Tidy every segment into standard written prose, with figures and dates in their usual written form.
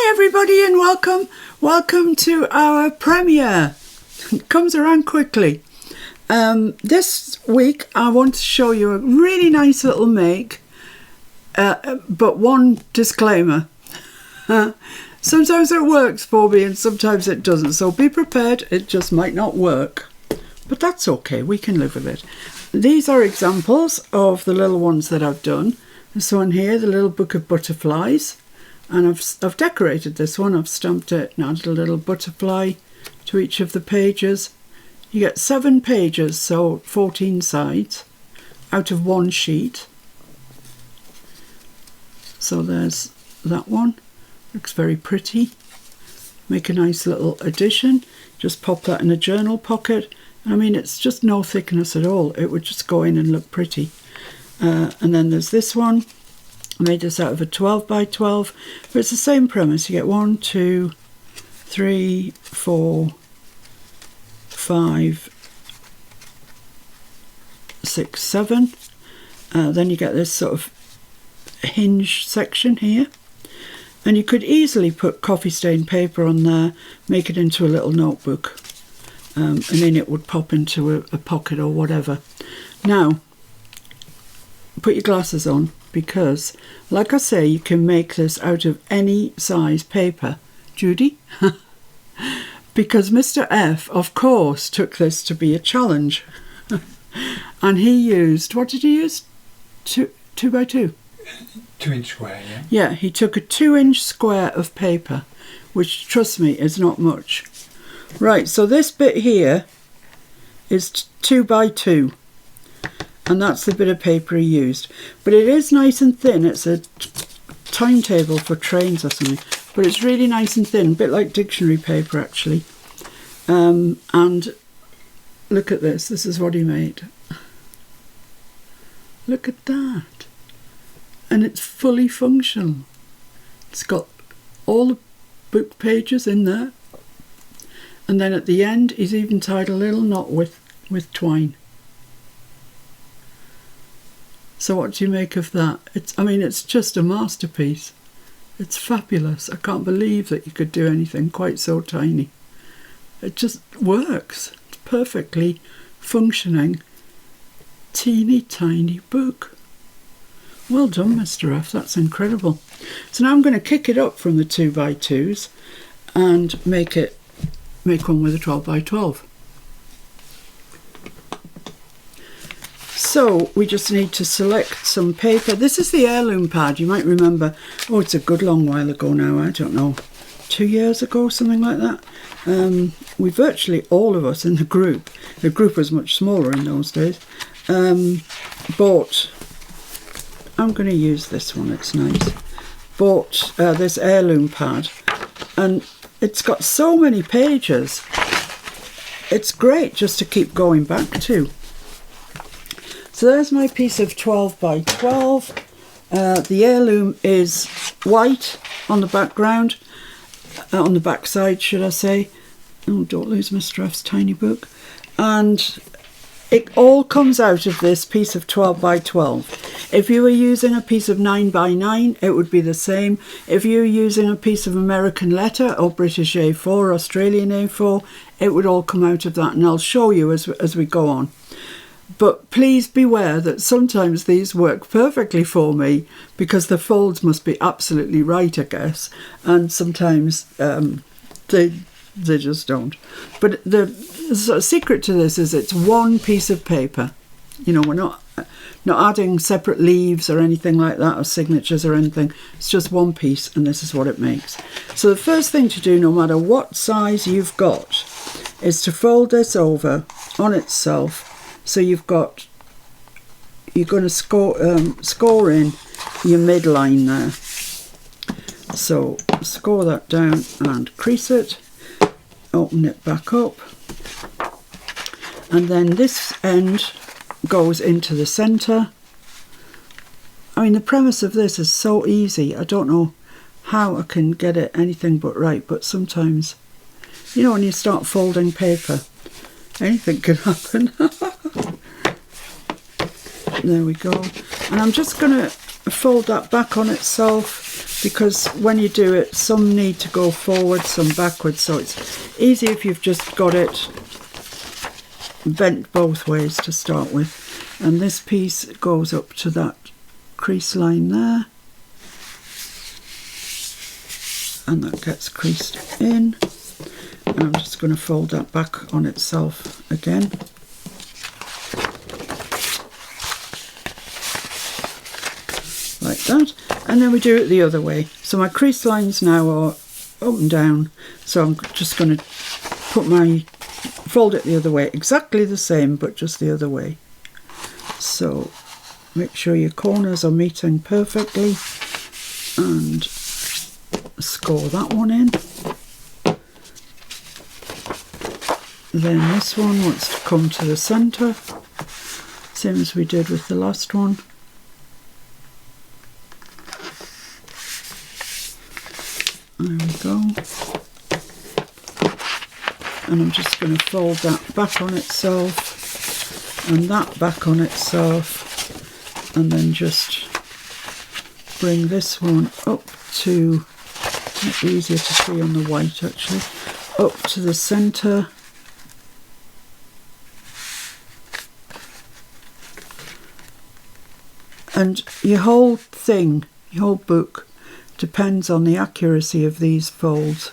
Hi everybody and welcome to our premiere. It comes around quickly. This week I want to show you a really nice little make, but one disclaimer. Sometimes it works for me and sometimes it doesn't, so be prepared, it just might not work. But that's okay, we can live with it. These are examples of the little ones that I've done. This one here, the little book of butterflies. And I've decorated this one, I've stamped it and added a little butterfly to each of the pages. You get 7 pages, so 14 sides out of one sheet. So there's that one, looks very pretty. Make a nice little addition, just pop that in a journal pocket. I mean, it's just no thickness at all, it would just go in and look pretty. And then there's this one. I made this out of a 12 by 12, but it's the same premise. You get 1, 2, 3, 4, 5, 6, 7. Then you get this sort of hinge section here. And you could easily put coffee stain paper on there, make it into a little notebook. And then it would pop into a pocket or whatever. Now, put your glasses on, because, like I say, you can make this out of any size paper. Judy? Because Mr. F, of course, took this to be a challenge. And he used, what did he use? 2 by 2? 2-inch square, yeah. Yeah, he took a 2-inch square of paper, which, trust me, is not much. Right, so this bit here is 2 by 2. And that's the bit of paper he used. But it is nice and thin. It's a timetable for trains or something. But it's really nice and thin, a bit like dictionary paper actually. And look at this. This is what he made. Look at that. And it's fully functional. It's got all the book pages in there. And then at the end, he's even tied a little knot with twine. So what do you make of that? It's just a masterpiece. It's fabulous. I can't believe that you could do anything quite so tiny. It just works. It's perfectly functioning, teeny tiny book. Well done, Mr. F. That's incredible. So now I'm going to kick it up from the 2 by 2s and make one with a 12 by 12. So we just need to select some paper. This is the heirloom pad. You might remember, oh, it's a good long while ago now, I don't know, 2 years ago, something like that. We virtually, all of us in the group was much smaller in those days, bought, I'm going to use this one, it's nice, bought this heirloom pad, and it's got so many pages. It's great just to keep going back to. So there's my piece of 12 by 12. The heirloom is white on the background, on the back side, should I say. Oh, don't lose Mr. F's tiny book. And it all comes out of this piece of 12 by 12. If you were using a piece of 9 by 9, it would be the same. If you were using a piece of American letter or British A4, Australian A4, it would all come out of that. And I'll show you as we go on. But please beware that sometimes these work perfectly for me because the folds must be absolutely right, I guess, and sometimes they just don't. But the sort of secret to this is it's one piece of paper. You know, we're not adding separate leaves or anything like that, or signatures or anything. It's just one piece, and this is what it makes. So the first thing to do, no matter what size you've got, is to fold this over on itself. So you're going to score in your midline there. So score that down and crease it, open it back up, and then this end goes into the centre. I mean, the premise of this is so easy. I don't know how I can get it anything but right, but sometimes, you know, when you start folding paper, anything can happen. There we go. And I'm just going to fold that back on itself because when you do it, some need to go forward, some backwards, so it's easy if you've just got it bent both ways to start with. And this piece goes up to that crease line there, and that gets creased in, and I'm just going to fold that back on itself again. Like that, and then we do it the other way. So my crease lines now are up and down, so I'm just going to fold it the other way, exactly the same but just the other way. So make sure your corners are meeting perfectly and score that one in. Then this one wants to come to the centre, same as we did with the last one. There we go. And I'm just going to fold that back on itself and that back on itself, and then just bring this one up to, it's easier to see on the white actually, up to the centre. And your whole thing, your whole book, depends on the accuracy of these folds.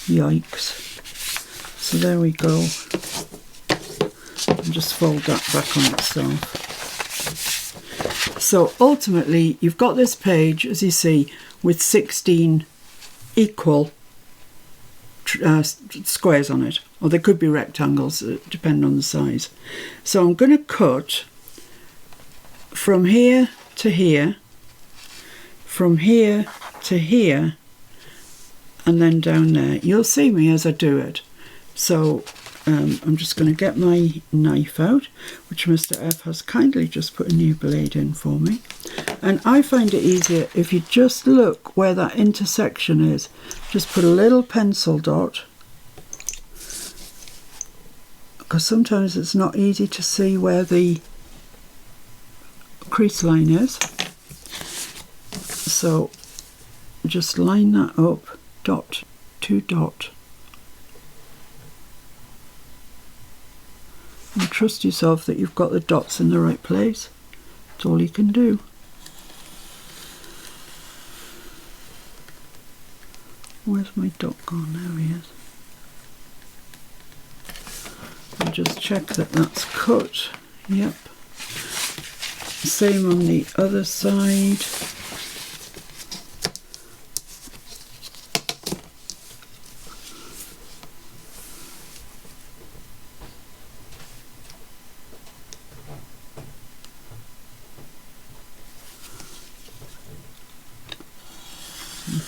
Yikes. So there we go. And just fold that back on itself. So ultimately you've got this page, as you see, with 16 equal squares on it, or they could be rectangles, depending on the size. So I'm going to cut from here to here, from here to here, and then down there. You'll see me as I do it. So I'm just going to get my knife out, which Mr. F has kindly just put a new blade in for me. And I find it easier if you just look where that intersection is. Just put a little pencil dot, because sometimes it's not easy to see where the crease line is. So just line that up, dot to dot, and trust yourself that you've got the dots in the right place. That's all you can do. Where's my dot gone? There he is. I'll just check that that's cut. Yep. Same on the other side.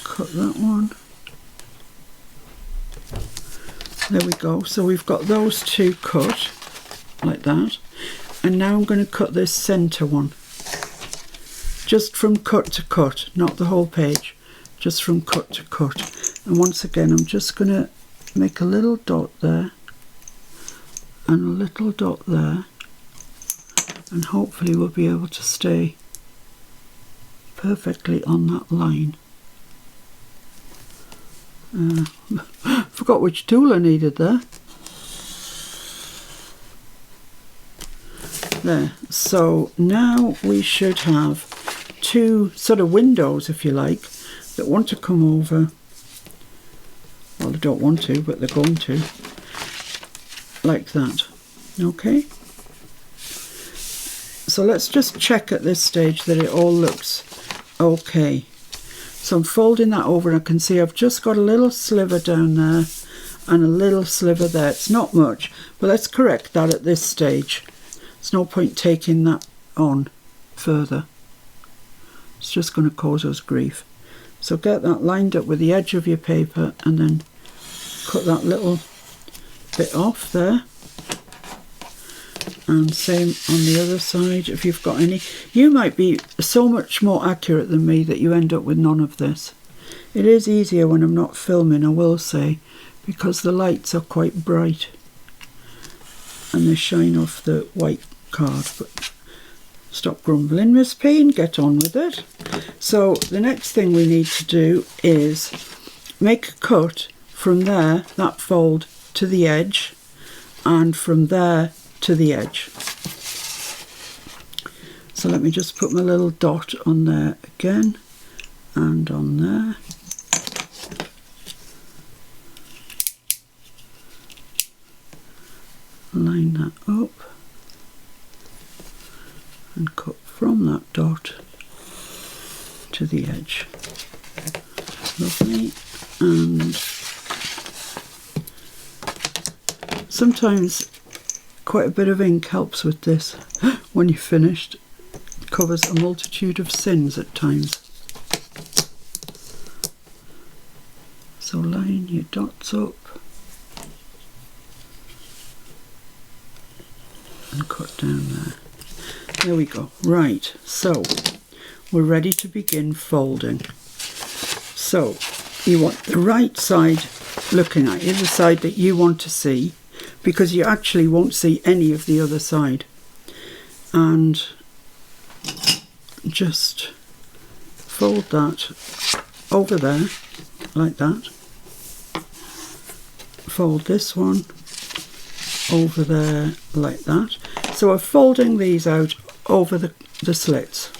Cut that one. There we go. So we've got those two cut like that, and now I'm going to cut this centre one, just from cut to cut, not the whole page, just from cut to cut. And once again I'm just going to make a little dot there and a little dot there, and hopefully we'll be able to stay perfectly on that line. Forgot which tool I needed there. There. So now we should have two sort of windows, if you like, that want to come over. Well, they don't want to, but they're going to. Like that. Okay. So let's just check at this stage that it all looks okay. So I'm folding that over, and I can see I've just got a little sliver down there and a little sliver there. It's not much, but let's correct that at this stage. There's no point taking that on further. It's just going to cause us grief. So get that lined up with the edge of your paper, and then cut that little bit off there. And same on the other side, if you've got any. You might be so much more accurate than me that you end up with none of this. It is easier when I'm not filming, I will say, because the lights are quite bright and they shine off the white card. But Stop grumbling, Miss P, and get on with it. So the next thing we need to do is make a cut from there, that fold, to the edge, and from there to the edge. So let me just put my little dot on there again, and on there. Line that up and cut from that dot to the edge. Lovely. And sometimes quite a bit of ink helps with this. When you're finished, it covers a multitude of sins at times. So line your dots up and cut down there. There we go. Right, so we're ready to begin folding. So you want the right side looking at you, the side that you want to see, because you actually won't see any of the other side. And just fold that over there like that. Fold this one over there like that. So we're folding these out over the slits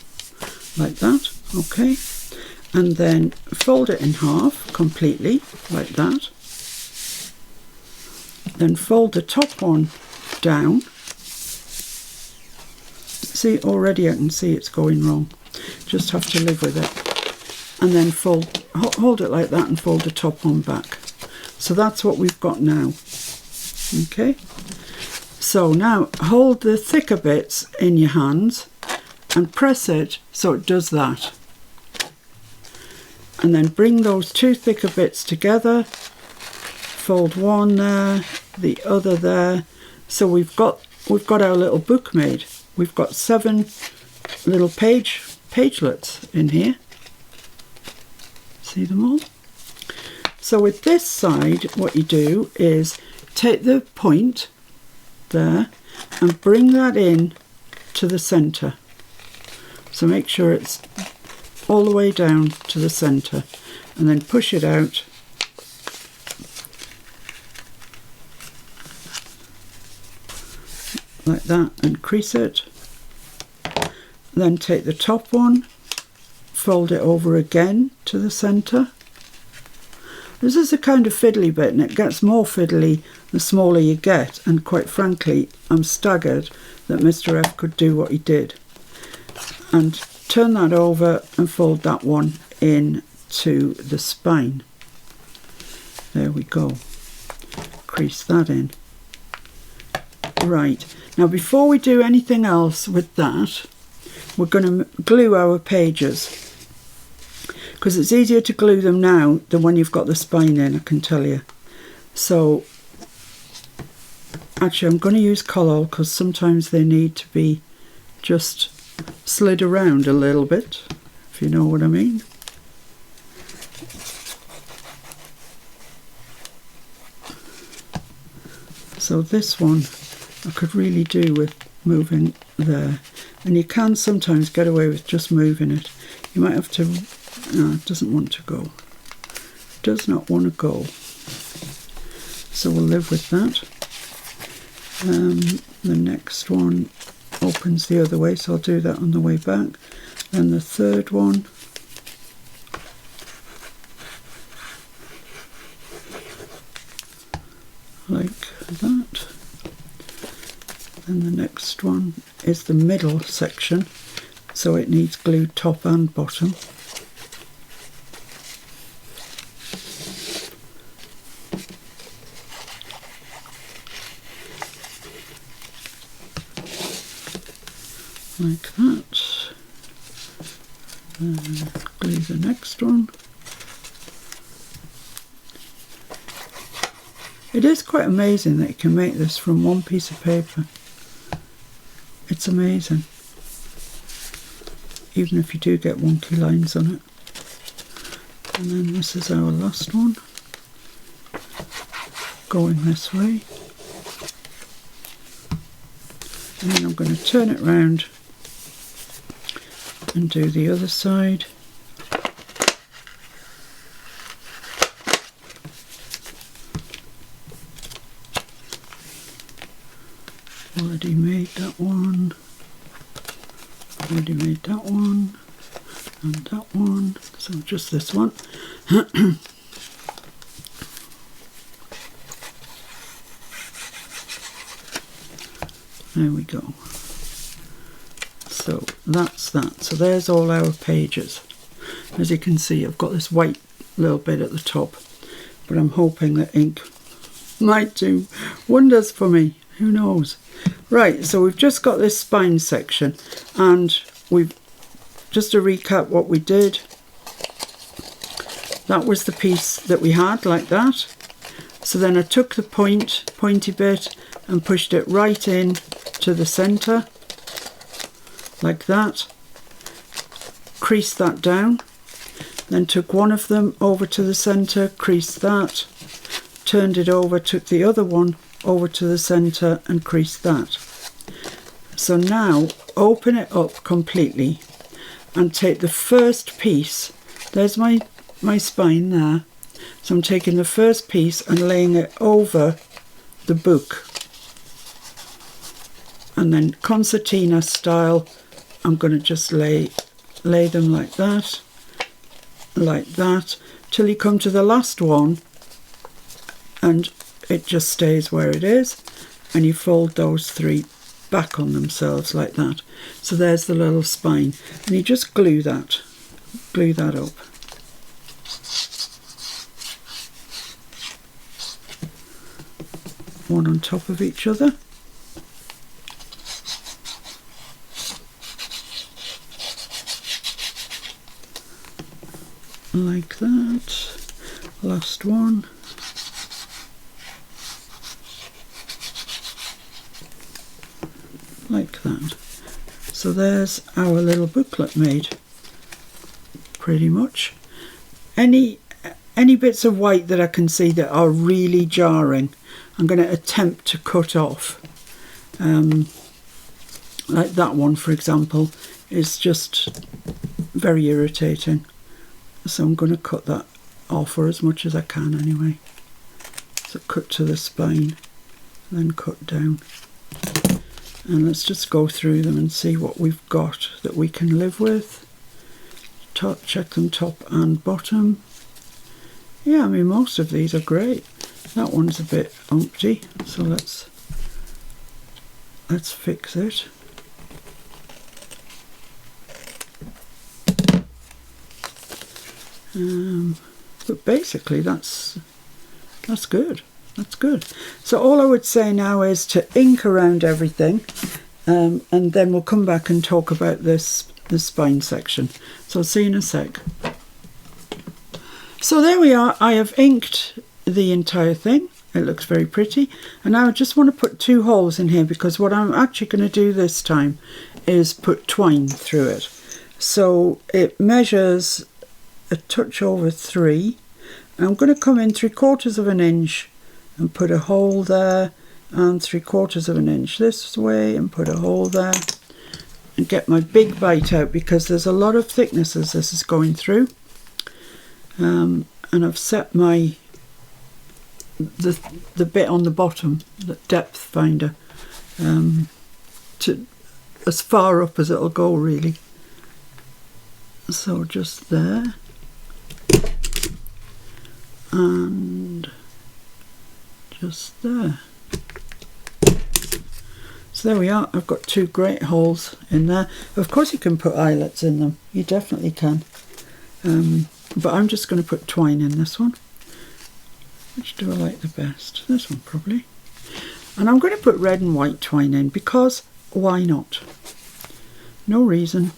like that, okay, and then fold it in half completely like that. Then fold the top one down. See, already I can see it's going wrong, just have to live with it. And then hold it like that and fold the top one back. So that's what we've got now. Okay, so now hold the thicker bits in your hands and press it so it does that. And then bring those two thicker bits together, fold one there, the other there. So we've got our little book made. We've got 7 little pagelets in here. See them all? So with this side, what you do is take the point there and bring that in to the centre. So make sure it's all the way down to the centre, and then push it out like that and crease it. Then take the top one, fold it over again to the centre. This is a kind of fiddly bit, and it gets more fiddly the smaller you get, and quite frankly I'm staggered that Mr. F could do what he did. And turn that over and fold that one in to the spine. There we go. Crease that in. Right, now before we do anything else with that, we're going to glue our pages, because it's easier to glue them now than when you've got the spine in, I can tell you. So actually I'm going to use Collage because sometimes they need to be just slid around a little bit, if you know what I mean. So this one I could really do with moving there, and you can sometimes get away with just moving it. You might have to, no, it doesn't want to go, does not want to go, so we'll live with that. The next one opens the other way, so I'll do that on the way back. Then the third one, like that. Then the next one is the middle section, so it needs glue top and bottom. Like that. Glue the next one. It is quite amazing that you can make this from one piece of paper. It's amazing. Even if you do get wonky lines on it. And then this is our last one. Going this way. And then I'm going to turn it round and do the other side. Already made that one. Already made that one. And that one. So just this one. There we go. So that's that. So there's all our pages. As you can see, I've got this white little bit at the top, but I'm hoping that ink might do wonders for me. Who knows? Right, so we've just got this spine section, and we've just to recap what we did. That was the piece that we had, like that. So then I took the pointy bit and pushed it right in to the centre, like that. Creased that down. Then took one of them over to the centre, creased that. Turned it over, took the other one over to the centre and creased that. So now open it up completely and take the first piece. There's my spine there. So I'm taking the first piece and laying it over the book. And then concertina style, I'm going to just lay them like that, till you come to the last one, and it just stays where it is, and you fold those three back on themselves like that. So there's the little spine, and you just glue that up. One on top of each other. Like that. Last one. Like that. So there's our little booklet made, pretty much. Any bits of white that I can see that are really jarring, I'm going to attempt to cut off. Like that one, for example, is just very irritating. So I'm going to cut that off, or as much as I can anyway. So cut to the spine, then cut down. And let's just go through them and see what we've got that we can live with. Check them top and bottom. Yeah, I mean, most of these are great. That one's a bit umpty, so let's fix it. But basically that's good. That's good. So all I would say now is to ink around everything, and then we'll come back and talk about the spine section. So I'll see you in a sec. So there we are. I have inked the entire thing. It looks very pretty. And now I just want to put 2 holes in here, because what I'm actually going to do this time is put twine through it. So it measures a touch over 3. I'm going to come in 3/4 of an inch and put a hole there, and 3/4 of an inch this way and put a hole there, and get my big bite out, because there's a lot of thickness as this is going through. And I've set the bit on the bottom, the depth finder, to as far up as it'll go, really. So just there, and just there. So there we are. I've got 2 great holes in there. Of course you can put eyelets in them, you definitely can, but I'm just going to put twine in this one. Which do I like the best? This one probably. And I'm going to put red and white twine in, because why not? No reason.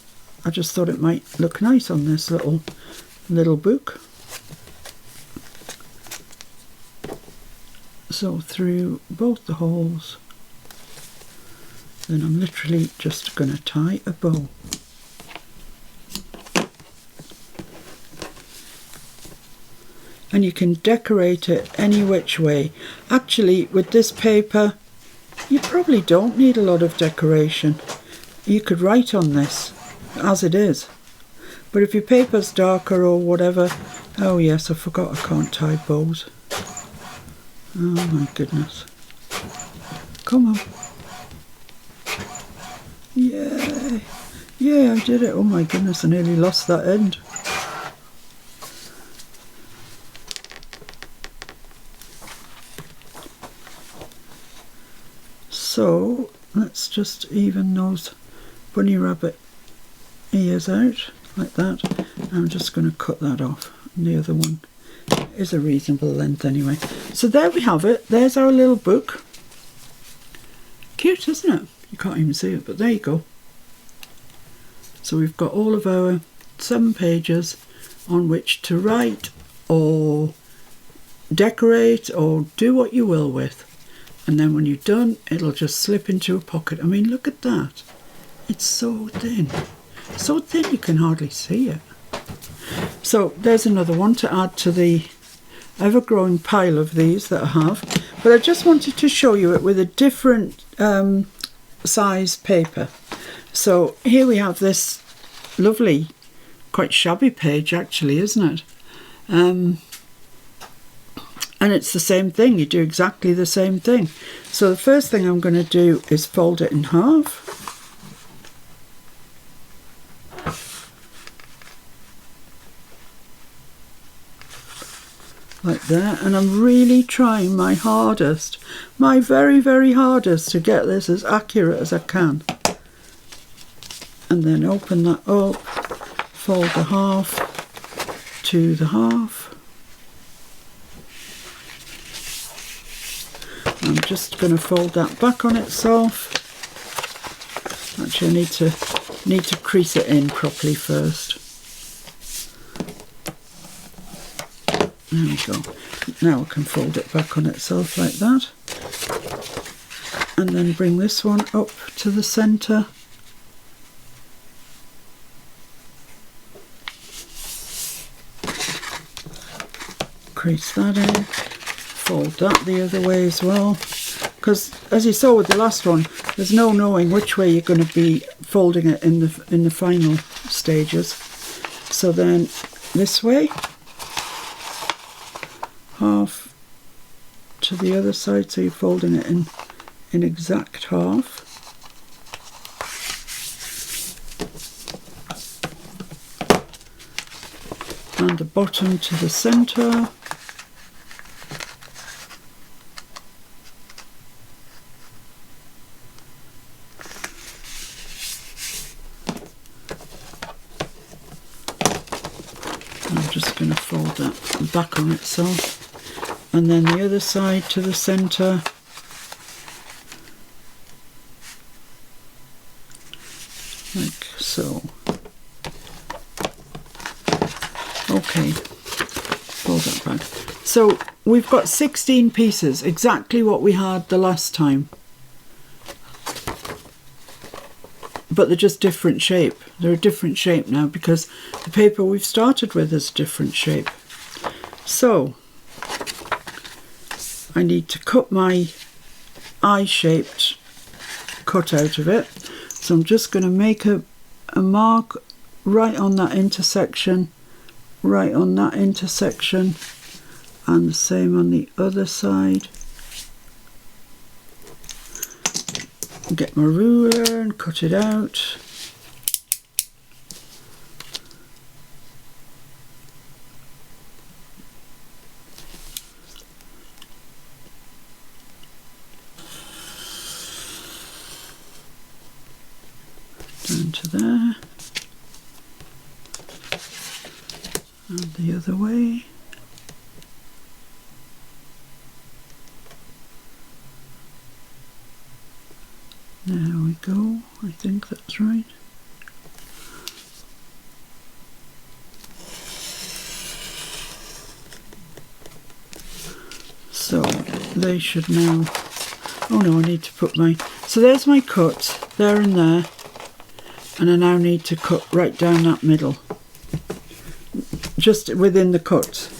I just thought it might look nice on this little book. So through both the holes, then I'm literally just going to tie a bow. And you can decorate it any which way. Actually, with this paper, you probably don't need a lot of decoration. You could write on this as it is. But if your paper's darker or whatever, oh yes, I forgot I can't tie bows. Oh my goodness. Come on. Yay. Yeah, I did it. Oh my goodness, I nearly lost that end. So let's just even those bunny rabbit ears out like that. I'm just going to cut that off. And the other one is a reasonable length anyway. So there we have it. There's our little book. Cute, isn't it? You can't even see it, but there you go. So we've got all of our 7 pages on which to write or decorate or do what you will with. And then when you're done, it'll just slip into a pocket. I mean, look at that. It's so thin. So thin you can hardly see it. So there's another one to add to the ever-growing pile of these that I have. But I just wanted to show you it with a different size paper. So here we have this lovely, quite shabby page actually, isn't it? And it's the same thing, you do exactly the same thing. So the first thing I'm going to do is fold it in half. Like that, and I'm really trying my hardest, my very, very hardest to get this as accurate as I can. And then open that up, fold the half to the half. I'm just going to fold that back on itself. Actually, I need to crease it in properly first. There we go. Now I can fold it back on itself like that. And then bring this one up to the centre. Crease that in. Fold that the other way as well, because as you saw with the last one, there's no knowing which way you're going to be folding it in the final stages. So then this way, half to the other side, so you're folding it in exact half. And the bottom to the centre. I'm just going to fold that back on itself, and then the other side to the centre. Like so. Okay, fold that back. So we've got 16 pieces, exactly what we had the last time. But they're just different shape. They're a different shape now because the paper we've started with is a different shape. So I need to cut my eye-shaped cut out of it. So I'm just going to make a mark right on that intersection, right on that intersection, and the same on the other side. Get my ruler and cut it out. Down to there. And the other way. There we go, I think that's right. So they should now, oh no, I need to put my, so there's my cut, there and there, and I now need to cut right down that middle, just within the cut,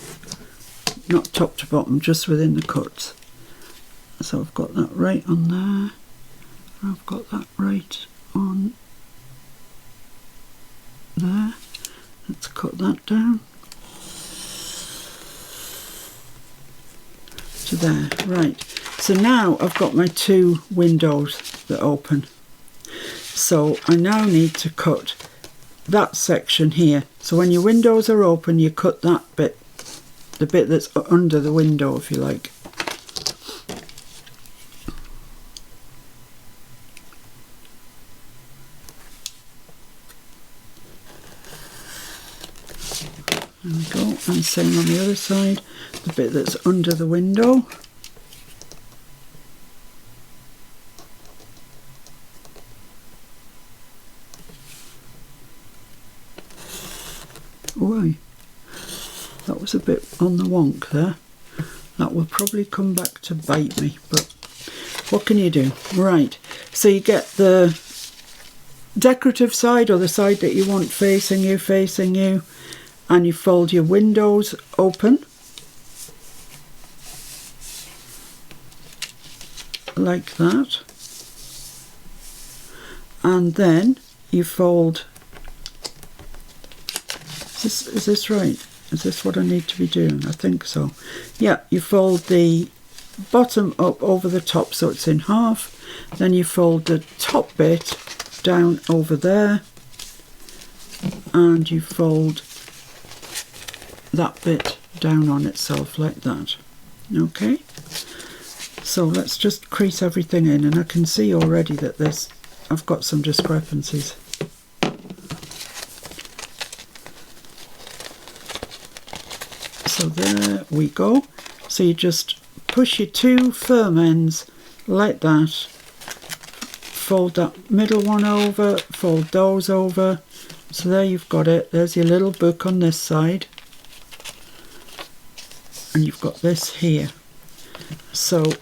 not top to bottom, just within the cut. So I've got that right on there. I've got that right on there. Let's cut that down to there. Right, so now I've got my 2 windows that open. So I now need to cut that section here. So when your windows are open, you cut that bit, the bit that's under the window, if you like. There we go, and same on the other side, the bit that's under the window. Oh, that was a bit on the wonk there. That will probably come back to bite me, but what can you do? Right, so you get the decorative side, or the side that you want facing you, and you fold your windows open like that, and then you fold, is this right? Is this what I need to be doing? I think so. Yeah, you fold the bottom up over the top so it's in half, then you fold the top bit down over there, and you fold that bit down on itself like that. Okay, so let's just crease everything in, and I can see already that I've got some discrepancies. So there we go. So you just push your 2 firm ends like that, fold that middle one over, fold those over. So there you've got it. There's your little book on this side, and you've got this here. So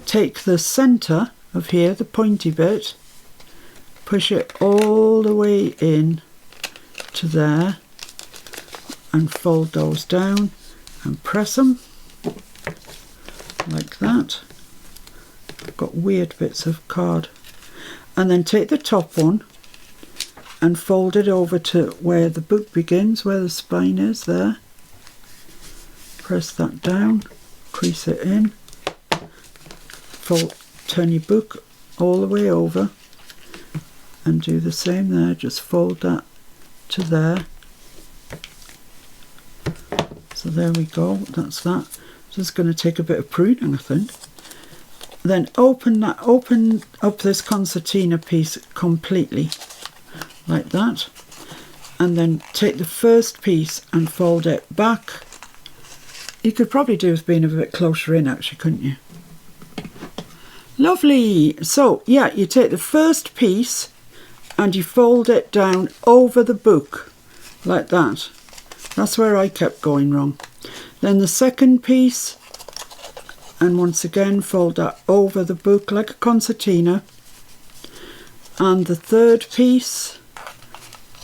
take the centre of here, the pointy bit, push it all the way in to there, and fold those down and press them like that. I've got weird bits of card. And then take the top one and fold it over to where the book begins, where the spine is there. Press that down, crease it in, fold, turn your book all the way over, and do the same there. Just fold that to there. So there we go, that's that. Just going to take a bit of pruning, I think. Then open up this concertina piece completely, like that. And then take the first piece and fold it back. You could probably do with being a bit closer in, actually, couldn't you? Lovely. So, yeah, you take the first piece and you fold it down over the book, like that. That's where I kept going wrong. Then the second piece, and once again fold that over the book like a concertina. And the third piece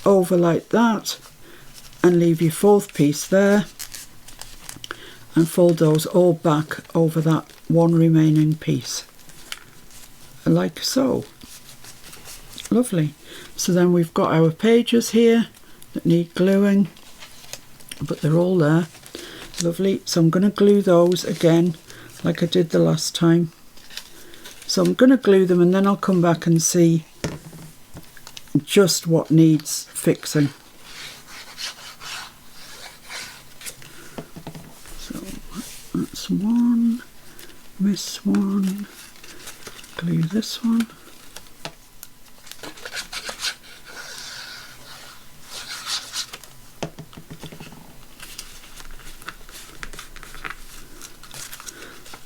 over like that, and leave your fourth piece there, and fold those all back over that one remaining piece, like so. Lovely. So then we've got our pages here that need gluing, but they're all there. Lovely. So I'm going to glue those again like I did the last time. So I'm going to glue them, and then I'll come back and see just what needs fixing. So that's one, miss one, glue this one.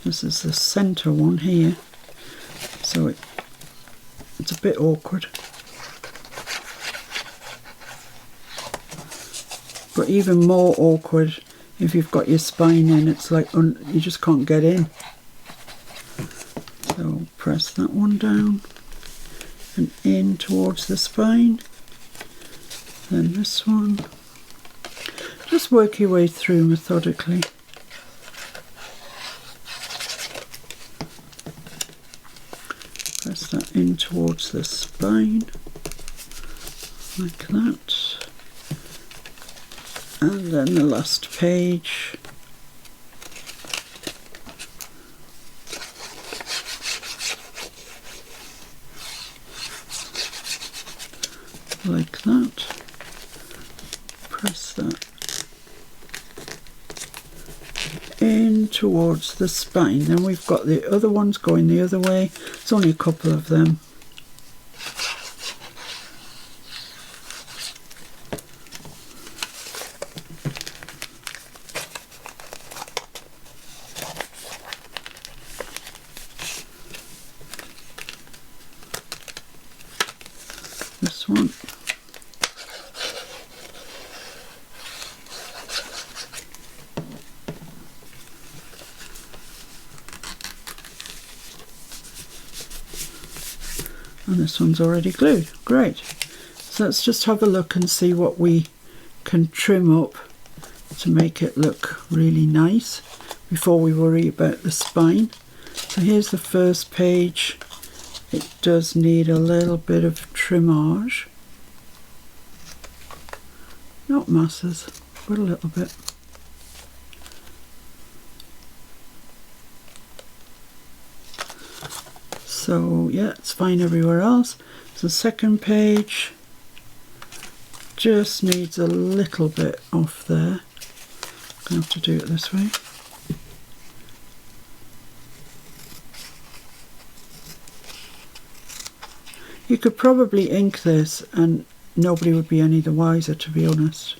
This is the centre one here, so it's a bit awkward. But even more awkward if you've got your spine in, it's like you just can't get in. So press that one down and in towards the spine. Then this one. Just work your way through methodically. Press that in towards the spine, like that. And then the last page. Like that. Press that in towards the spine. Then we've got the other ones going the other way. It's only a couple of them. This one. And this one's already glued. Great. So let's just have a look and see what we can trim up to make it look really nice before we worry about the spine. So here's the first page. It does need a little bit of trimmage. Not masses, but a little bit. So yeah, it's fine everywhere else. So the second page just needs a little bit off there. I'm going to have to do it this way. You could probably ink this and nobody would be any the wiser, to be honest.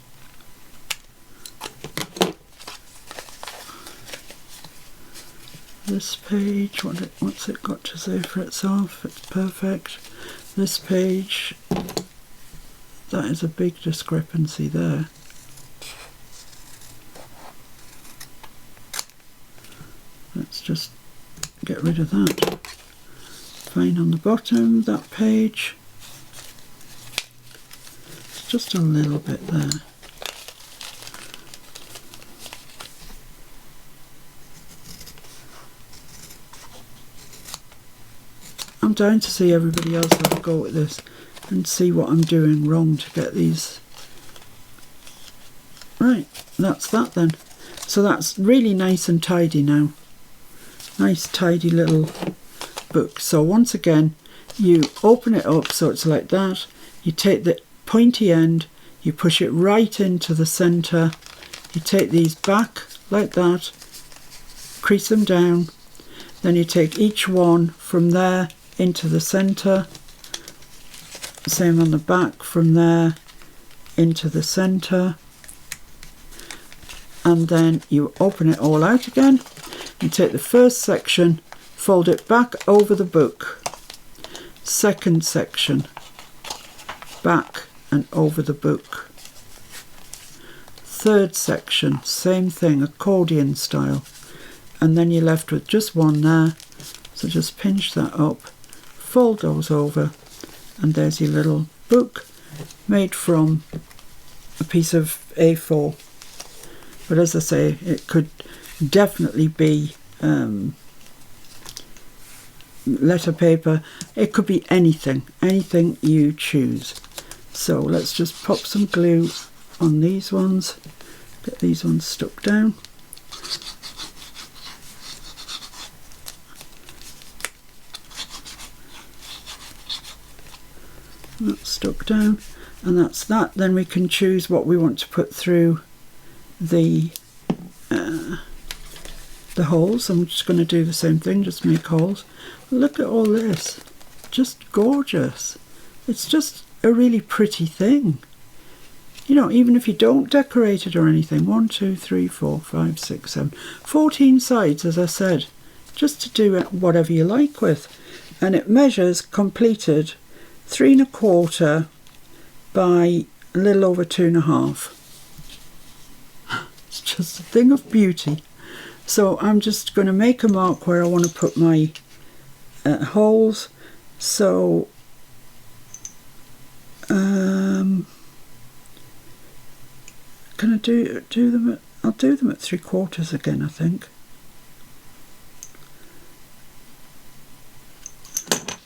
This page, what's it got to say for itself? It's perfect. This page, that is a big discrepancy there. Let's just get rid of that. Fine on the bottom, that page. It's just a little bit there. I'm dying to see everybody else have a go at this and see what I'm doing wrong to get these. Right, that's that then. So that's really nice and tidy now. Nice tidy little book. So once again, you open it up so it's like that. You take the pointy end, you push it right into the centre. You take these back like that, crease them down. Then you take each one from there into the centre. Same on the back, from there into the centre. And then you open it all out again. You take the first section, fold it back over the book. Second section, back and over the book. Third section, same thing, accordion style. And then you're left with just one there. So just pinch that up, fold those over, and there's your little book made from a piece of A4. But as I say, it could definitely be letter paper. It could be anything you choose. So let's just pop some glue on these ones, get these ones stuck down. That's stuck down, and that's that. Then we can choose what we want to put through the holes. I'm just going to do the same thing, just make holes. Look at all this, just gorgeous. It's just a really pretty thing. You know, even if you don't decorate it or anything. 1, 2, 3, 4, 5, 6, 7, 14 sides, as I said, just to do it whatever you like with. And it measures completed 3 1/4 by a little over 2 1/2. It's just a thing of beauty. So I'm just going to make a mark where I want to put my holes. So can I do them? I'll do them at 3/4 again, I think.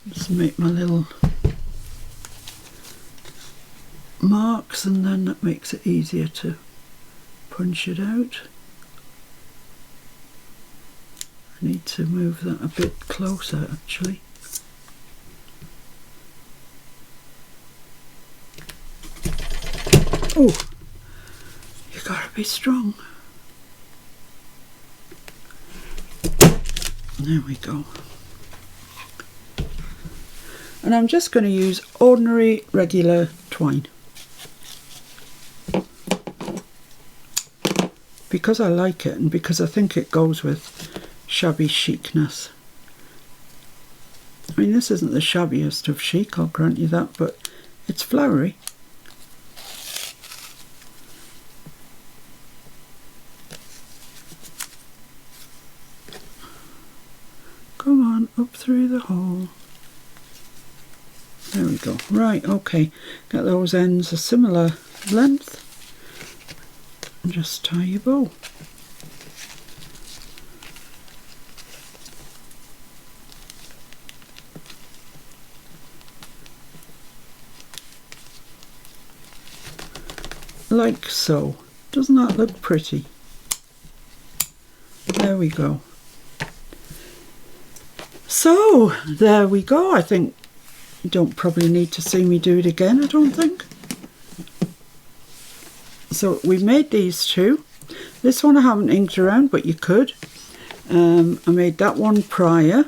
Just make my little marks, and then that makes it easier to punch it out. I need to move that a bit closer actually. Oh, you gotta be strong. There we go. And I'm just going to use ordinary regular twine because I like it and because I think it goes with shabby chicness. I mean, this isn't the shabbiest of chic, I'll grant you that, but it's flowery. Come on, up through the hole. There we go. Right, okay. Get those ends a similar length. And just tie your bow. Like so. Doesn't that look pretty? There we go. So, there we go. I think you don't probably need to see me do it again, I don't think. So, we made these two. This one I haven't inked around, but you could. I made that one prior.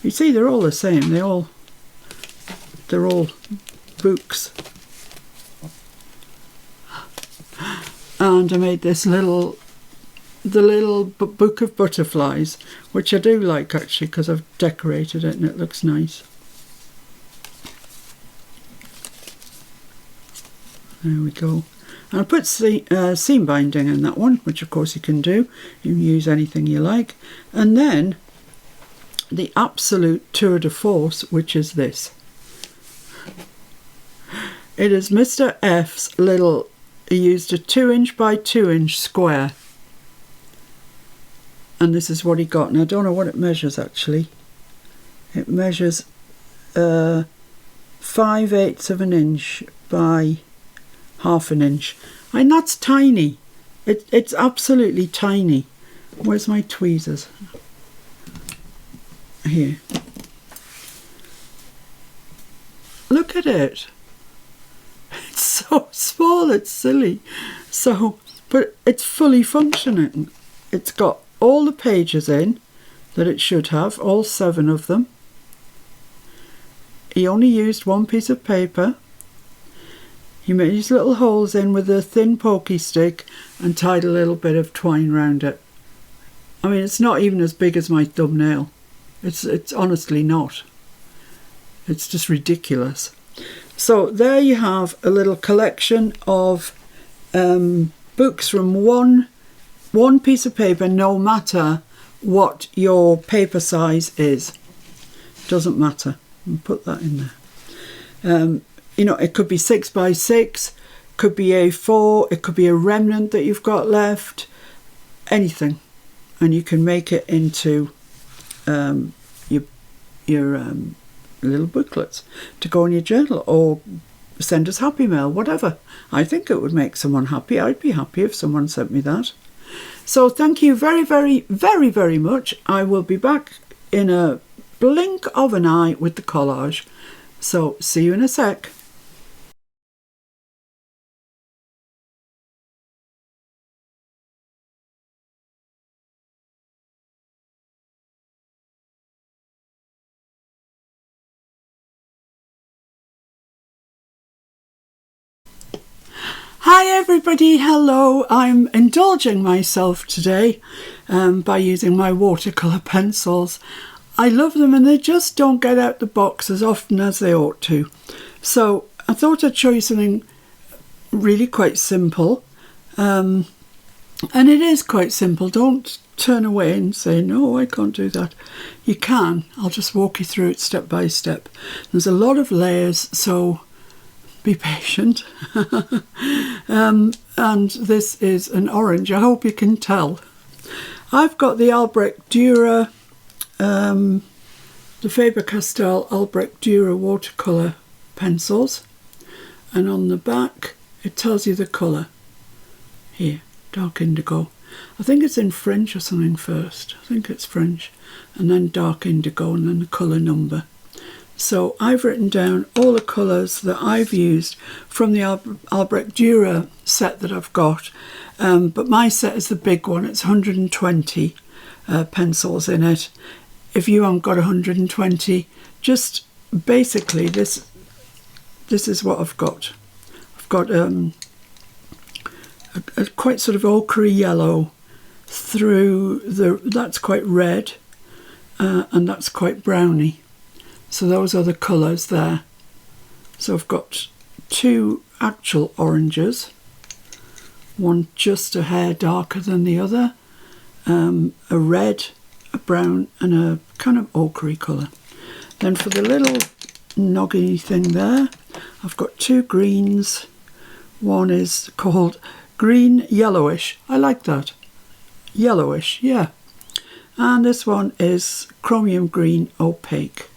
You see, they're all the same. They're all books. And I made this the little book of butterflies, which I do like actually because I've decorated it and it looks nice. There we go. And I put seam binding in that one, which of course you can do. You can use anything you like. And then the absolute tour de force, which is this. It is Mr. F's little, he used a 2" by 2" square. And this is what he got. And I don't know what it measures actually. It measures 5/8 of an inch by 1/2 an inch. And that's tiny. It's absolutely tiny. Where's my tweezers? Here. Look at it. It's so small, it's silly. So, but it's fully functioning. It's got all the pages in that it should have, all 7 of them. He only used 1 piece of paper. He made his little holes in with a thin pokey stick and tied a little bit of twine round it. I mean, it's not even as big as my thumbnail. It's honestly not. It's just ridiculous. So there you have a little collection of books from one piece of paper, no matter what your paper size is. Doesn't matter. I'll put that in there. You know, it could be 6 by 6, could be A4, it could be a remnant that you've got left, anything. And you can make it into your little booklets to go in your journal, or send us happy mail, whatever. I think it would make someone happy. I'd be happy if someone sent me that. So thank you very, very, very, very much. I will be back in a blink of an eye with the collage. So see you in a sec. Hi everybody, hello. I'm indulging myself today by using my watercolour pencils. I love them and they just don't get out the box as often as they ought to. So I thought I'd show you something really quite simple. And it is quite simple. Don't turn away and say, no, I can't do that. You can. I'll just walk you through it step by step. There's a lot of layers, so be patient. And this is an orange. I hope you can tell. I've got the Albrecht Dürer, the Faber-Castell Albrecht Dürer watercolour pencils, and on the back it tells you the colour here. dark indigo. I think it's in French or something first. I think it's French, and then dark indigo, and then the colour number. So I've written down all the colours that I've used from the Albrecht Dürer set that I've got. But my set is the big one. It's 120 pencils in it. If you haven't got 120, just basically this is what I've got. I've got a quite sort of ochre yellow through that's quite red, and that's quite browny. So those are the colours there. So I've got two actual oranges, one just a hair darker than the other, a red, a brown, and a kind of ochre colour. Then for the little noggy thing there, I've got two greens. One is called green yellowish. I like that. Yellowish, yeah. And this one is chromium green opaque.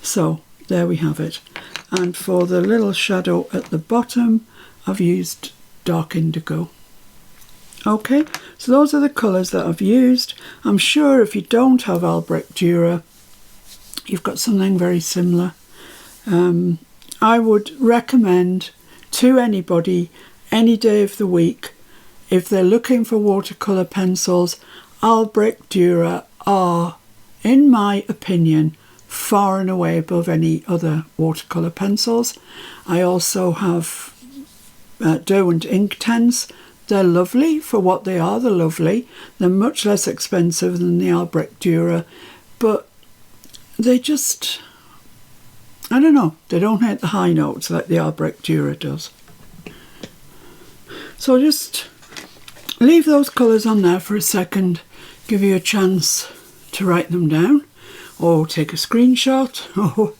So there we have it. And for the little shadow at the bottom, I've used dark indigo. Okay, so those are the colours that I've used. I'm sure if you don't have Albrecht Dürer, you've got something very similar. I would recommend to anybody, any day of the week, if they're looking for watercolour pencils, Albrecht Dürer are, in my opinion, far and away above any other watercolour pencils. I also have Derwent Inktense. They're lovely for what they are. They're lovely. They're much less expensive than the Albrecht Dürer, but they just, I don't know, they don't hit the high notes like the Albrecht Dürer does. So just leave those colours on there for a second, give you a chance to write them down, or take a screenshot, or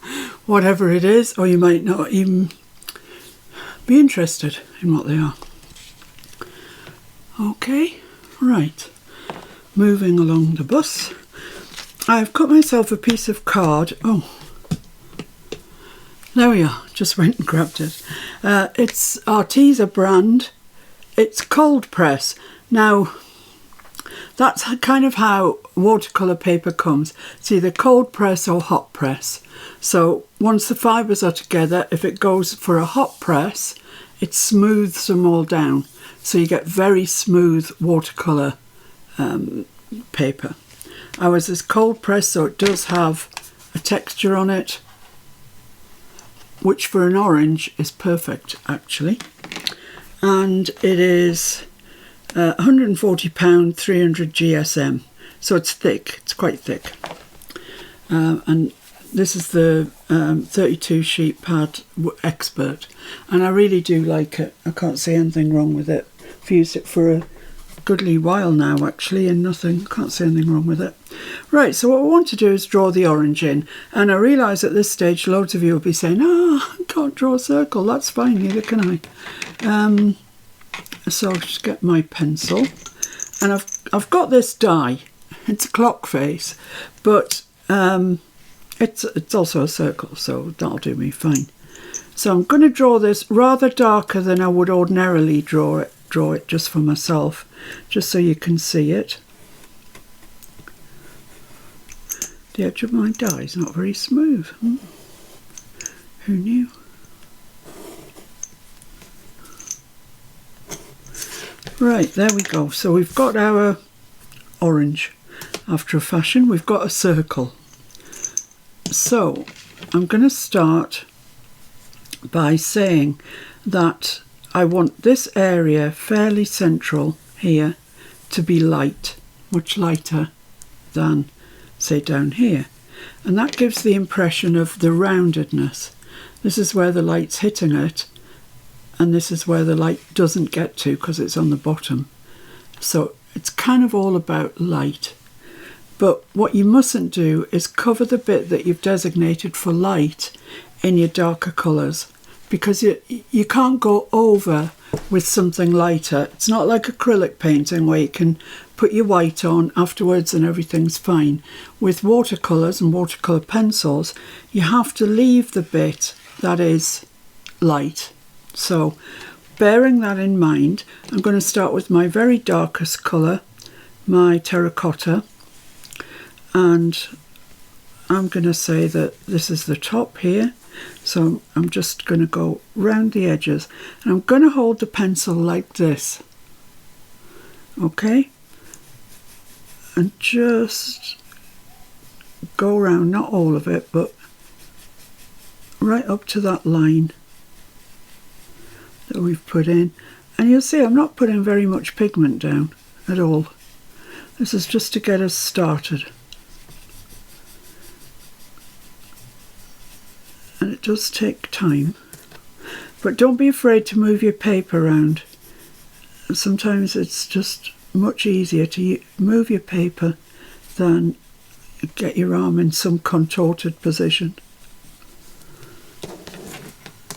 whatever it is, or you might not even be interested in what they are. Okay, right, moving along the bus. I've cut myself a piece of card. Oh, there we are, just went and grabbed it. It's Arteza brand. It's cold press. Now, that's kind of how watercolour paper comes. It's either cold press or hot press. So once the fibres are together, if it goes for a hot press, it smooths them all down. So you get very smooth watercolour paper. Ours is cold press, so it does have a texture on it, which for an orange is perfect actually. And it is £140, 300 GSM. So it's thick, it's quite thick. And this is the 32 sheet pad Expert. And I really do like it. I can't see anything wrong with it. I've used it for a goodly while now actually, and can't see anything wrong with it. Right, so what I want to do is draw the orange in. And I realise at this stage loads of you will be saying, oh, I can't draw a circle. That's fine, neither can I. So I'll just get my pencil, and I've got this die. It's a clock face, but it's also a circle, so that'll do me fine. So I'm going to draw this rather darker than I would ordinarily draw it just for myself, just so you can see it. The edge of my die is not very smooth. Who knew? Right, there we go. So we've got our orange. After a fashion, we've got a circle. So I'm going to start by saying that I want this area fairly central here to be light, much lighter than, say, down here. And that gives the impression of the roundedness. This is where the light's hitting it, and this is where the light doesn't get to because it's on the bottom. So it's kind of all about light. But what you mustn't do is cover the bit that you've designated for light in your darker colours, because you can't go over with something lighter. It's not like acrylic painting where you can put your white on afterwards and everything's fine. With watercolours and watercolour pencils, you have to leave the bit that is light. So bearing that in mind, I'm going to start with my very darkest colour, my terracotta, and I'm going to say that this is the top here. So I'm just going to go round the edges, and I'm going to hold the pencil like this, okay, and just go around, not all of it, but right up to that line that we've put in. And you'll see I'm not putting very much pigment down at all. This is just to get us started. And it does take time, but don't be afraid to move your paper around. Sometimes it's just much easier to move your paper than get your arm in some contorted position.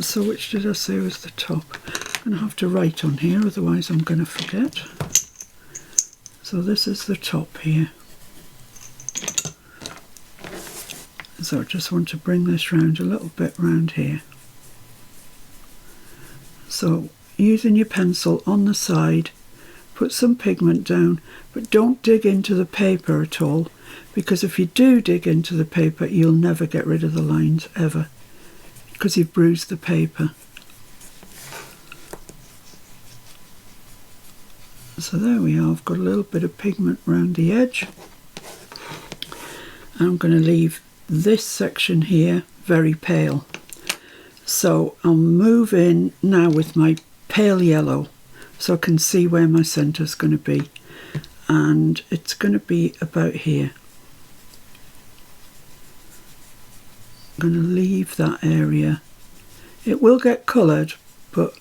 So which did I say was the top? I'm going to have to write on here, otherwise I'm going to forget. So this is the top here. So I just want to bring this round a little bit round here. So using your pencil on the side, put some pigment down, but don't dig into the paper at all, because if you do dig into the paper, you'll never get rid of the lines ever, because you've bruised the paper. So there we are, I've got a little bit of pigment around the edge. I'm going to leave this section here very pale. So I'll move in now with my pale yellow so I can see where my centre is going to be, and it's going to be about here. I'm going to leave that area. It will get coloured, but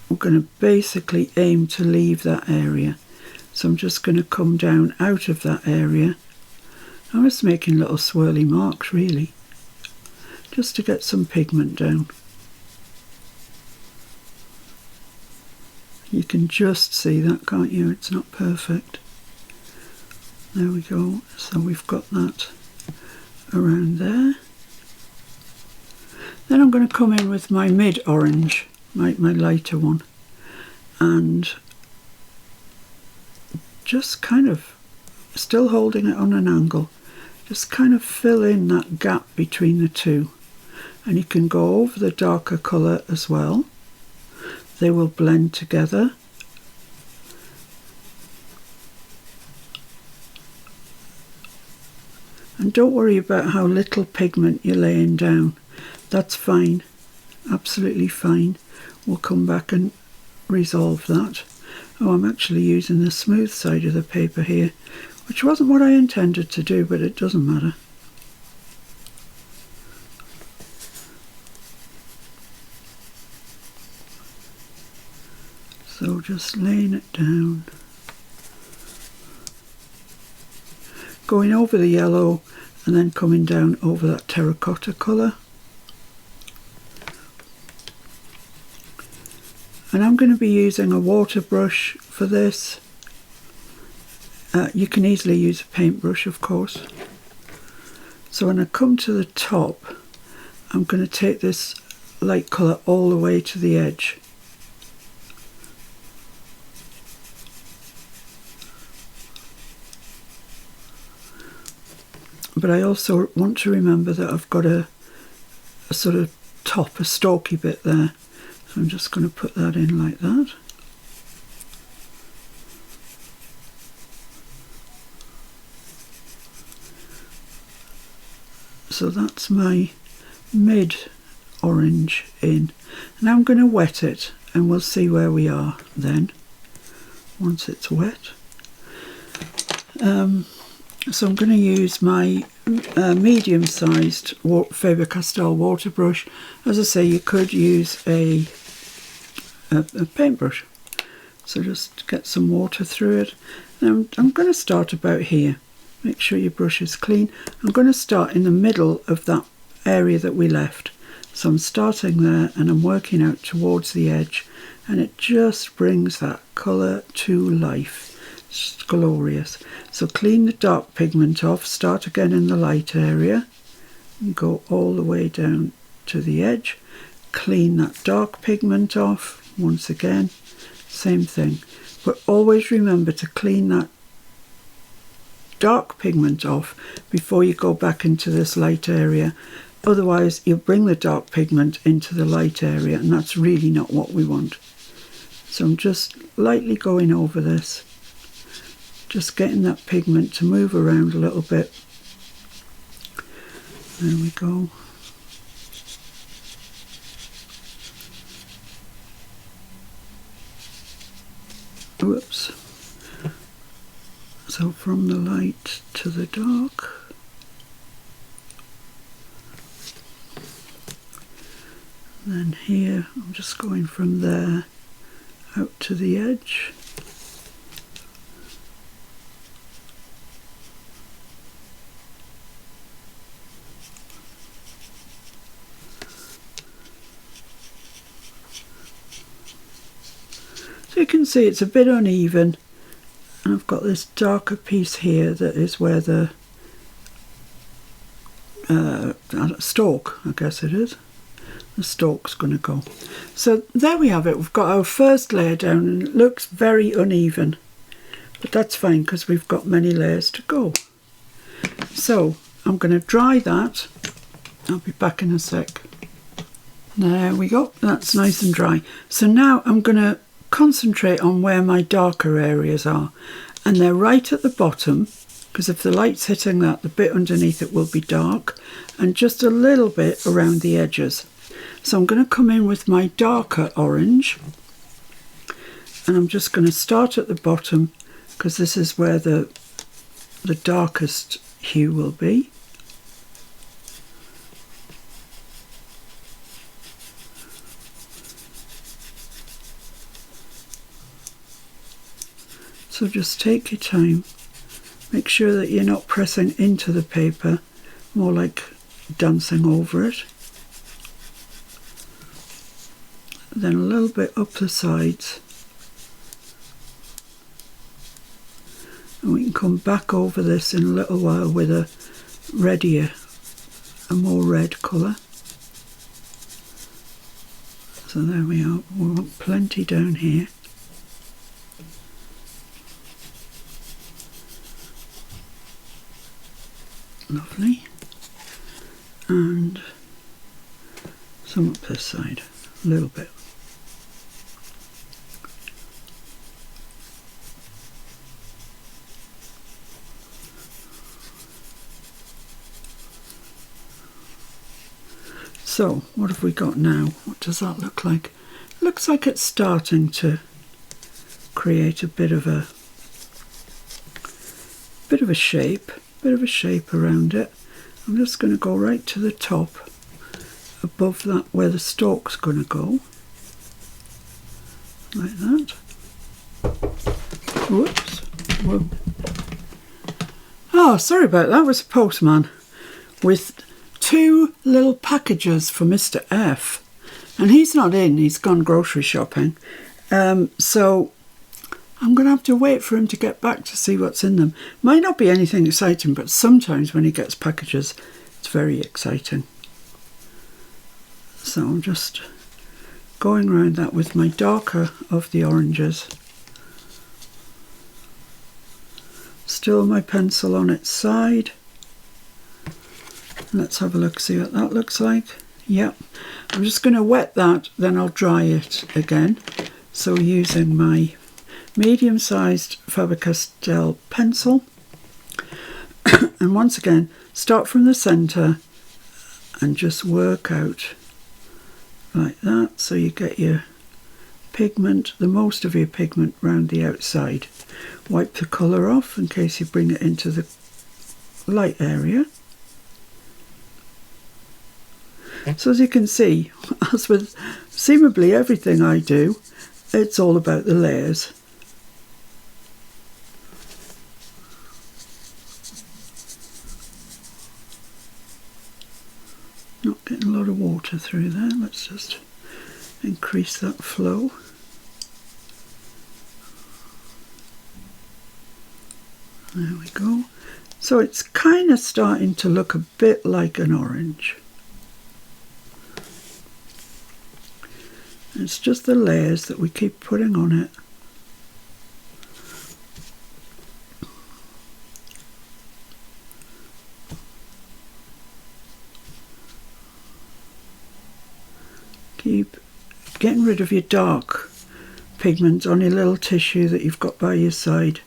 we're going to basically aim to leave that area. So I'm just going to come down out of that area. I'm just making little swirly marks really, just to get some pigment down. You can just see that, can't you? It's not perfect. There we go. So we've got that around there. Then I'm going to come in with my mid orange, my lighter one, and just kind of, still holding it on an angle, just kind of fill in that gap between the two. And you can go over the darker colour as well. They will blend together. And don't worry about how little pigment you're laying down. That's fine, absolutely fine. We'll come back and resolve that. Oh, I'm actually using the smooth side of the paper here, which wasn't what I intended to do, but it doesn't matter. So just laying it down, going over the yellow and then coming down over that terracotta colour. And I'm going to be using a water brush for this. You can easily use a paintbrush, of course. So when I come to the top, I'm going to take this light colour all the way to the edge. But I also want to remember that I've got a sort of top, a stalky bit there. So I'm just going to put that in like that. So that's my mid orange in. Now I'm going to wet it and we'll see where we are then once it's wet. So I'm going to use my medium-sized Faber-Castell water brush. As I say, you could use a paintbrush. So just get some water through it. Now I'm going to start about here. Make sure your brush is clean. I'm going to start in the middle of that area that we left. So I'm starting there and I'm working out towards the edge, and it just brings that colour to life. It's glorious. So clean the dark pigment off, start again in the light area and go all the way down to the edge, clean that dark pigment off. Once again, same thing. But always remember to clean that dark pigment off before you go back into this light area. Otherwise, you'll bring the dark pigment into the light area, and that's really not what we want. So I'm just lightly going over this, just getting that pigment to move around a little bit. There we go. Whoops. So from the light to the dark. And then here, I'm just going from there out to the edge. So you can see it's a bit uneven, and I've got this darker piece here that is where the stalk, I guess it is. The stalk's going to go. So there we have it. We've got our first layer down, and it looks very uneven, but that's fine because we've got many layers to go. So I'm going to dry that. I'll be back in a sec. There we go. That's nice and dry. So now I'm going to concentrate on where my darker areas are, and they're right at the bottom, because if the light's hitting that, the bit underneath it will be dark, and just a little bit around the edges. So I'm going to come in with my darker orange, and I'm just going to start at the bottom because this is where the darkest hue will be. So just take your time, make sure that you're not pressing into the paper, more like dancing over it. Then a little bit up the sides, and we can come back over this in a little while with a more red colour. So there we are, we want plenty down here. Lovely. And some up this side, a little bit. So what have we got now? What does that look like? It looks like it's starting to create a bit of a shape around it. I'm just going to go right to the top above that where the stalk's going to go, like that. Whoops. Whoa. Oh, sorry about that. It was a postman with 2 little packages for Mr. F, and he's not in, he's gone grocery shopping, so I'm going to have to wait for him to get back to see what's in them. Might not be anything exciting, but sometimes when he gets packages it's very exciting. So I'm just going around that with my darker of the oranges. Still my pencil on its side. Let's have a look, see what that looks like. Yep, I'm just going to wet that, then I'll dry it again. So using my medium-sized Faber-Castell pencil, and once again start from the centre and just work out like that, so you get your pigment, the most of your pigment round the outside. Wipe the colour off in case you bring it into the light area. So as you can see, as with seemingly everything I do, it's all about the layers. Not getting a lot of water through there. Let's just increase that flow. There we go. So it's kind of starting to look a bit like an orange. It's just the layers that we keep putting on it. Keep getting rid of your dark pigments on your little tissue that you've got by your side.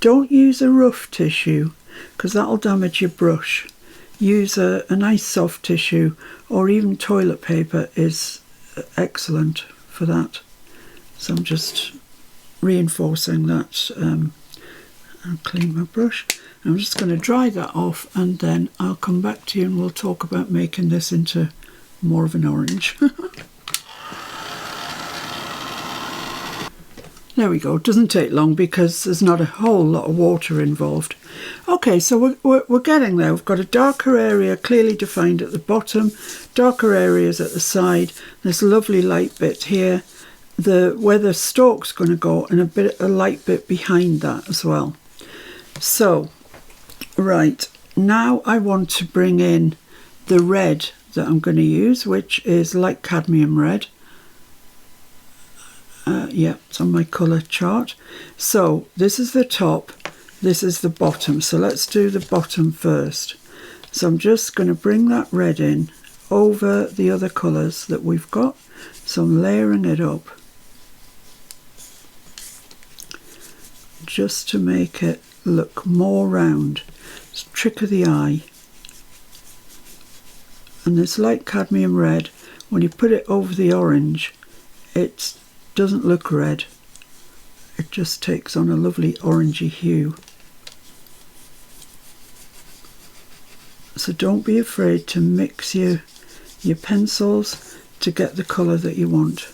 Don't use a rough tissue because that'll damage your brush. Use a nice soft tissue, or even toilet paper is excellent for that. So I'm just reinforcing that. I'll clean my brush. I'm just going to dry that off, and then I'll come back to you and we'll talk about making this into more of an orange. There we go. It doesn't take long because there's not a whole lot of water involved. Okay, so we're getting there. We've got a darker area clearly defined at the bottom, darker areas at the side. There's a lovely light bit here. Where the stalk's going to go, and a light bit behind that as well. So, right, now I want to bring in the red that I'm going to use, which is light cadmium red. Yeah, it's on my colour chart. So this is the top, this is the bottom. So let's do the bottom first. So I'm just going to bring that red in over the other colours that we've got. So I'm layering it up just to make it look more round. It's a trick of the eye. And this light cadmium red, when you put it over the orange, it doesn't look red. It just takes on a lovely orangey hue. So don't be afraid to mix your pencils to get the colour that you want.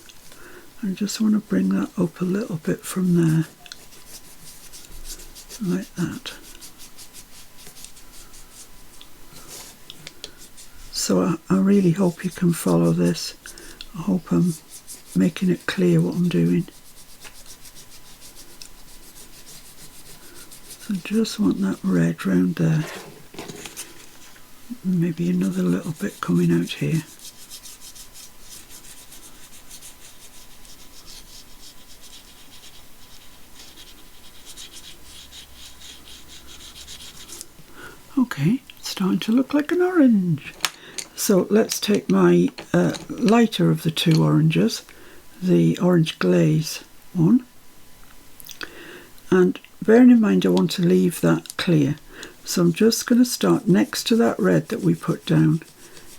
I just want to bring that up a little bit from there, like that. So I really hope you can follow this. I hope I'm making it clear what I'm doing. So just want that red round there. Maybe another little bit coming out here. Okay, it's starting to look like an orange. So let's take my lighter of the two oranges, the orange glaze one, and bearing in mind I want to leave that clear, so I'm just going to start next to that red that we put down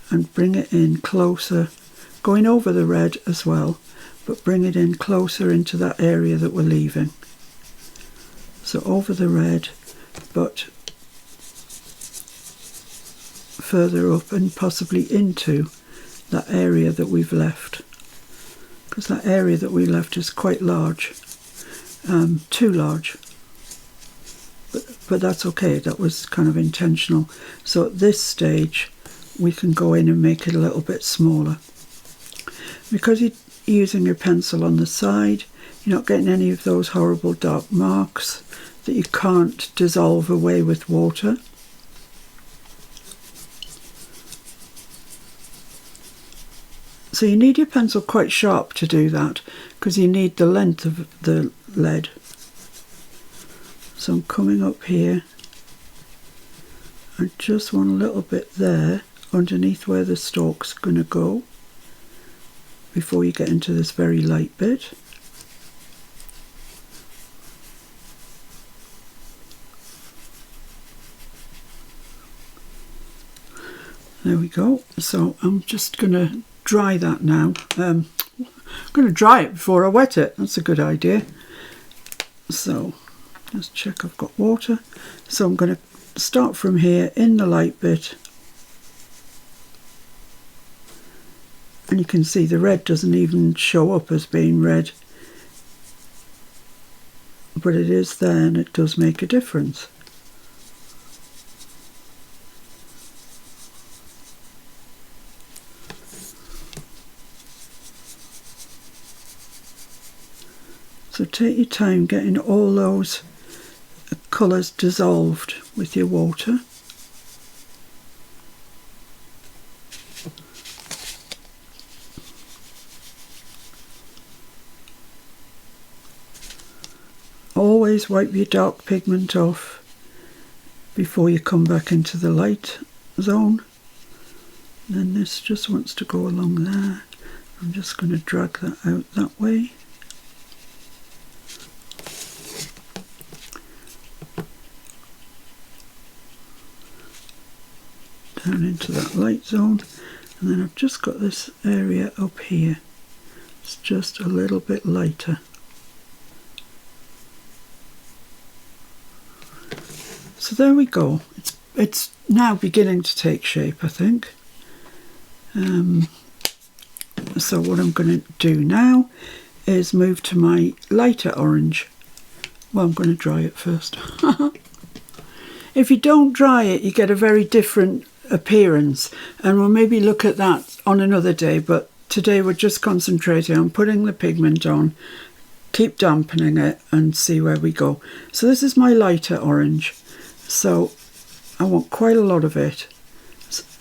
and bring it in closer, going over the red as well, but bring it in closer into that area that we're leaving. So over the red, but further up and possibly into that area that we've left, because that area that we left is quite large, too large, but that's okay, that was kind of intentional. So at this stage we can go in and make it a little bit smaller. Because you're using your pencil on the side, you're not getting any of those horrible dark marks that you can't dissolve away with water. So you need your pencil quite sharp to do that, because you need the length of the lead. So I'm coming up here. I just want a little bit there underneath where the stalk's going to go before you get into this very light bit. There we go. So I'm just going to dry that now. I'm going to dry it before I wet it. That's a good idea. So just check I've got water. So I'm going to start from here in the light bit, and you can see the red doesn't even show up as being red, but it is there and it does make a difference. So take your time getting all those colours dissolved with your water. always wipe your dark pigment off before you come back into the light zone. Then this just wants to go along there. I'm just going to drag that out that way. Down into that light zone. And then I've just got this area up here. It's just a little bit lighter. So there we go. It's now beginning to take shape, I think. So what I'm going to do now is move to my lighter orange. Well, I'm going to dry it first. If you don't dry it, you get a very different appearance, and we'll maybe look at that on another day, but today we're just concentrating on putting the pigment on, keep dampening it and see where we go. So this is my lighter orange, so I want quite a lot of it.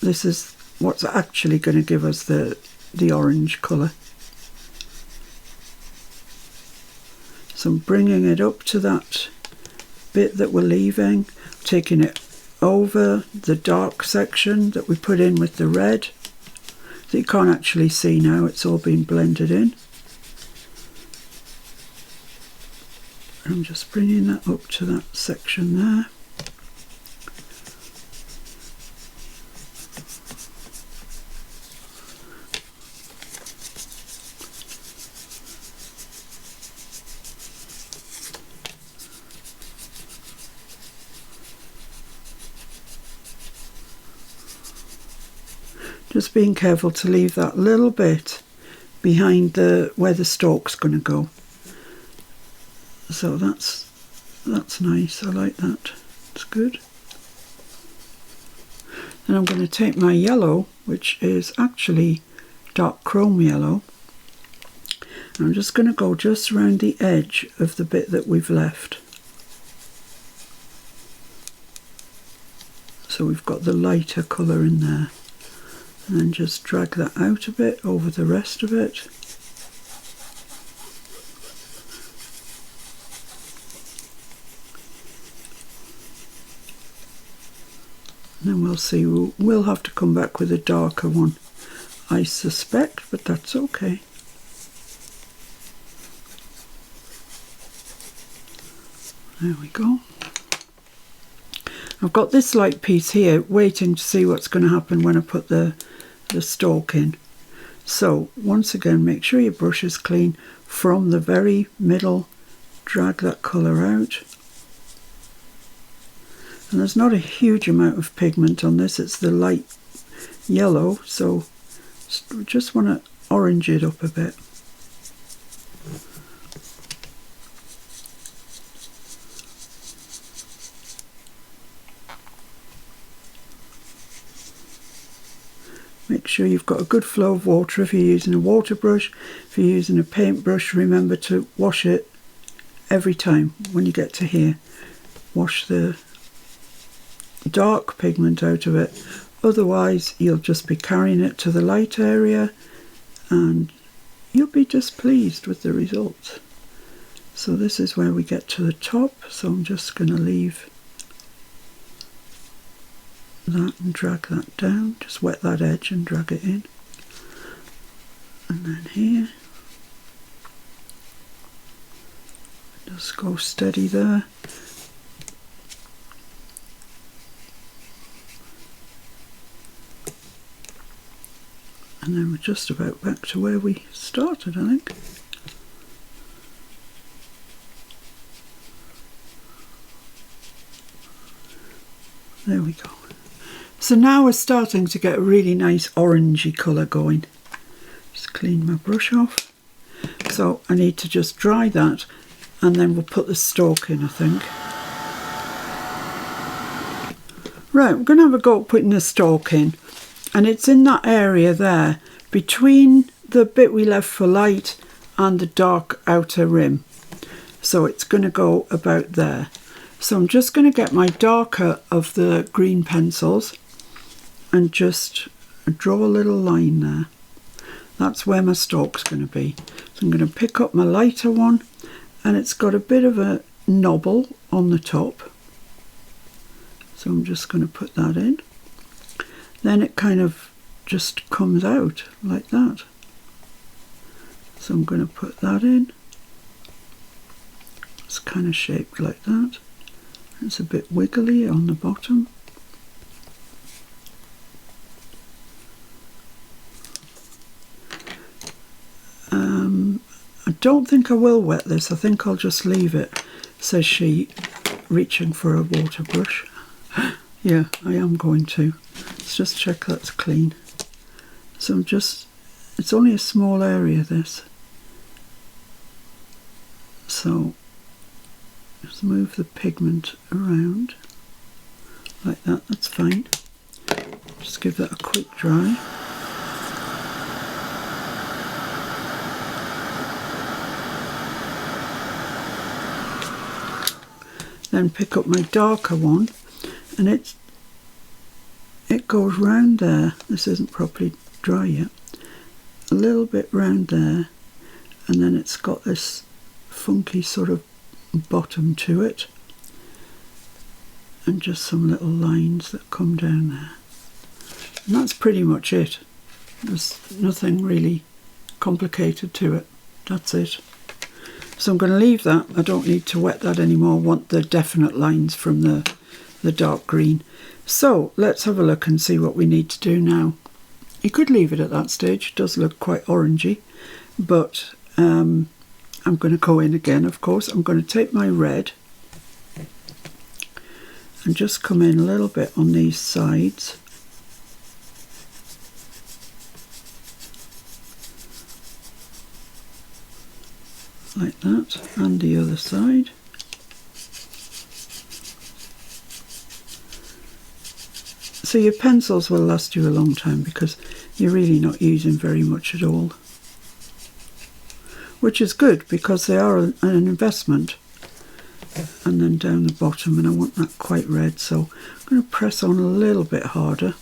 This is what's actually going to give us the orange colour. So I'm bringing it up to that bit that we're leaving, taking it over the dark section that we put in with the red that you can't actually see now, it's all been blended in. I'm just bringing that up to that section there. Just being careful to leave that little bit behind where the stalk's going to go. So that's nice. I like that. It's good. Then I'm going to take my yellow, which is actually dark chrome yellow, and I'm just going to go just around the edge of the bit that we've left. So we've got the lighter colour in there. And then just drag that out a bit over the rest of it. And then we'll see, we'll have to come back with a darker one, I suspect, but that's okay. There we go. I've got this light piece here waiting to see what's going to happen when I put the stalk in. So once again, make sure your brush is clean. From the very middle, drag that colour out. And there's not a huge amount of pigment on this, it's the light yellow, so we just want to orange it up a bit. Make sure you've got a good flow of water if you're using a water brush. If you're using a paintbrush, remember to wash it every time when you get to here. Wash the dark pigment out of it. Otherwise, you'll just be carrying it to the light area and you'll be displeased with the result. So this is where we get to the top. So I'm just going to leave that and drag that down, just wet that edge and drag it in, and then here just go steady there, and then we're just about back to where we started, I think. There we go. So now we're starting to get a really nice orangey colour going. Just clean my brush off. So I need to just dry that and then we'll put the stalk in, I think. Right, we're going to have a go at putting the stalk in. And it's in that area there, between the bit we left for light and the dark outer rim. So it's going to go about there. So I'm just going to get my darker of the green pencils and just draw a little line there. That's where my stalk's going to be. So I'm going to pick up my lighter one, and it's got a bit of a knobble on the top. So I'm just going to put that in. Then it kind of just comes out like that. So I'm going to put that in. It's kind of shaped like that. It's a bit wiggly on the bottom. I don't think I will wet this. I think I'll just leave it, says she, reaching for a water brush. Yeah, I am going to. Let's just check that's clean. So I'm just, it's only a small area, this. So just move the pigment around like that, that's fine. Just give that a quick dry. Then pick up my darker one, and it goes round there. This isn't properly dry yet. A little bit round there, and then it's got this funky sort of bottom to it, and just some little lines that come down there. And that's pretty much it. There's nothing really complicated to it. That's it. So I'm going to leave that. I don't need to wet that anymore. I want the definite lines from the dark green. So let's have a look and see what we need to do now. You could leave it at that stage. It does look quite orangey, but I'm going to go in again, of course. I'm going to take my red and just come in a little bit on these sides. Like that, and the other side. So your pencils will last you a long time because you're really not using very much at all. Which is good because they are an investment. And then down the bottom, and I want that quite red, so I'm going to press on a little bit harder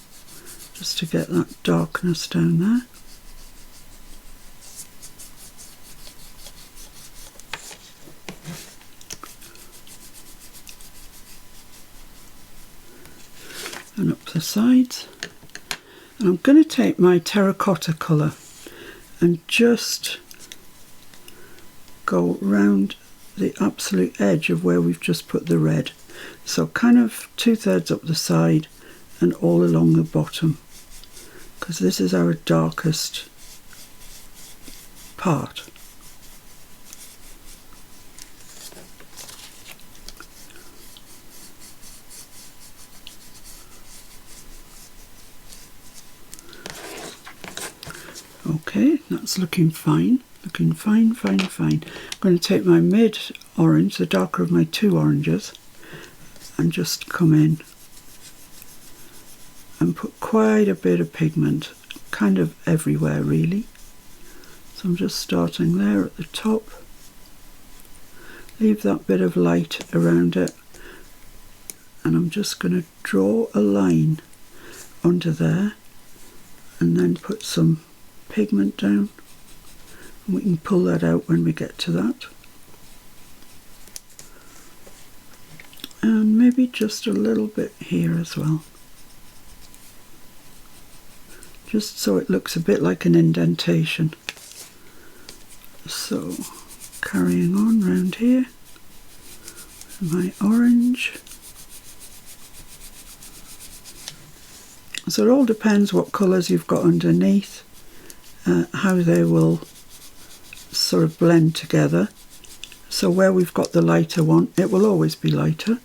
just to get that darkness down there. And up the sides. And I'm going to take my terracotta colour and just go round the absolute edge of where we've just put the red. So kind of 2/3 up the side and all along the bottom, because this is our darkest part. Okay, that's looking fine. Looking fine, fine, fine. I'm going to take my mid orange, the darker of my two oranges, and just come in and put quite a bit of pigment, kind of everywhere really. So I'm just starting there at the top. Leave that bit of light around it, and I'm just going to draw a line under there and then put some pigment down, and we can pull that out when we get to that. And maybe just a little bit here as well, just so it looks a bit like an indentation. So carrying on round here, my orange. So it all depends what colours you've got underneath, how they will sort of blend together. So where we've got the lighter one, it will always be lighter